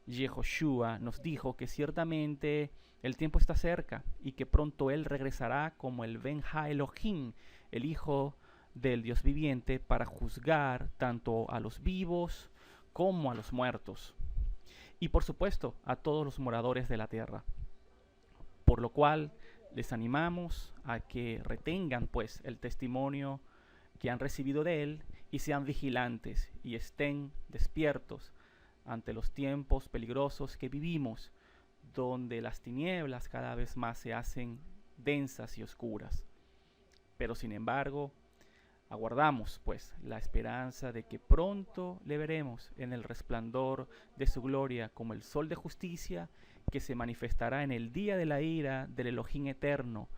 Yehoshua nos dijo que ciertamente el tiempo está cerca y que pronto Él regresará como el Ben Ha Elohim, el Hijo del Dios viviente, para juzgar tanto a los vivos como a los muertos. Y por supuesto a todos los moradores de la tierra. Por lo cual les animamos a que retengan pues el testimonio que han recibido de Él y sean vigilantes y estén despiertos ante los tiempos peligrosos que vivimos, donde las tinieblas cada vez más se hacen densas y oscuras. Pero sin embargo, aguardamos pues la esperanza de que pronto le veremos en el resplandor de su gloria como el sol de justicia que se manifestará en el día de la ira del Elohim eterno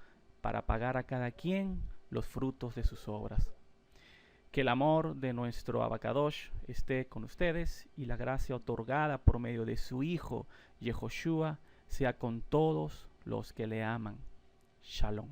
para pagar a cada quien los frutos de sus obras. Que el amor de nuestro Abacadosh esté con ustedes y la gracia otorgada por medio de su Hijo Yehoshua sea con todos los que le aman. Shalom.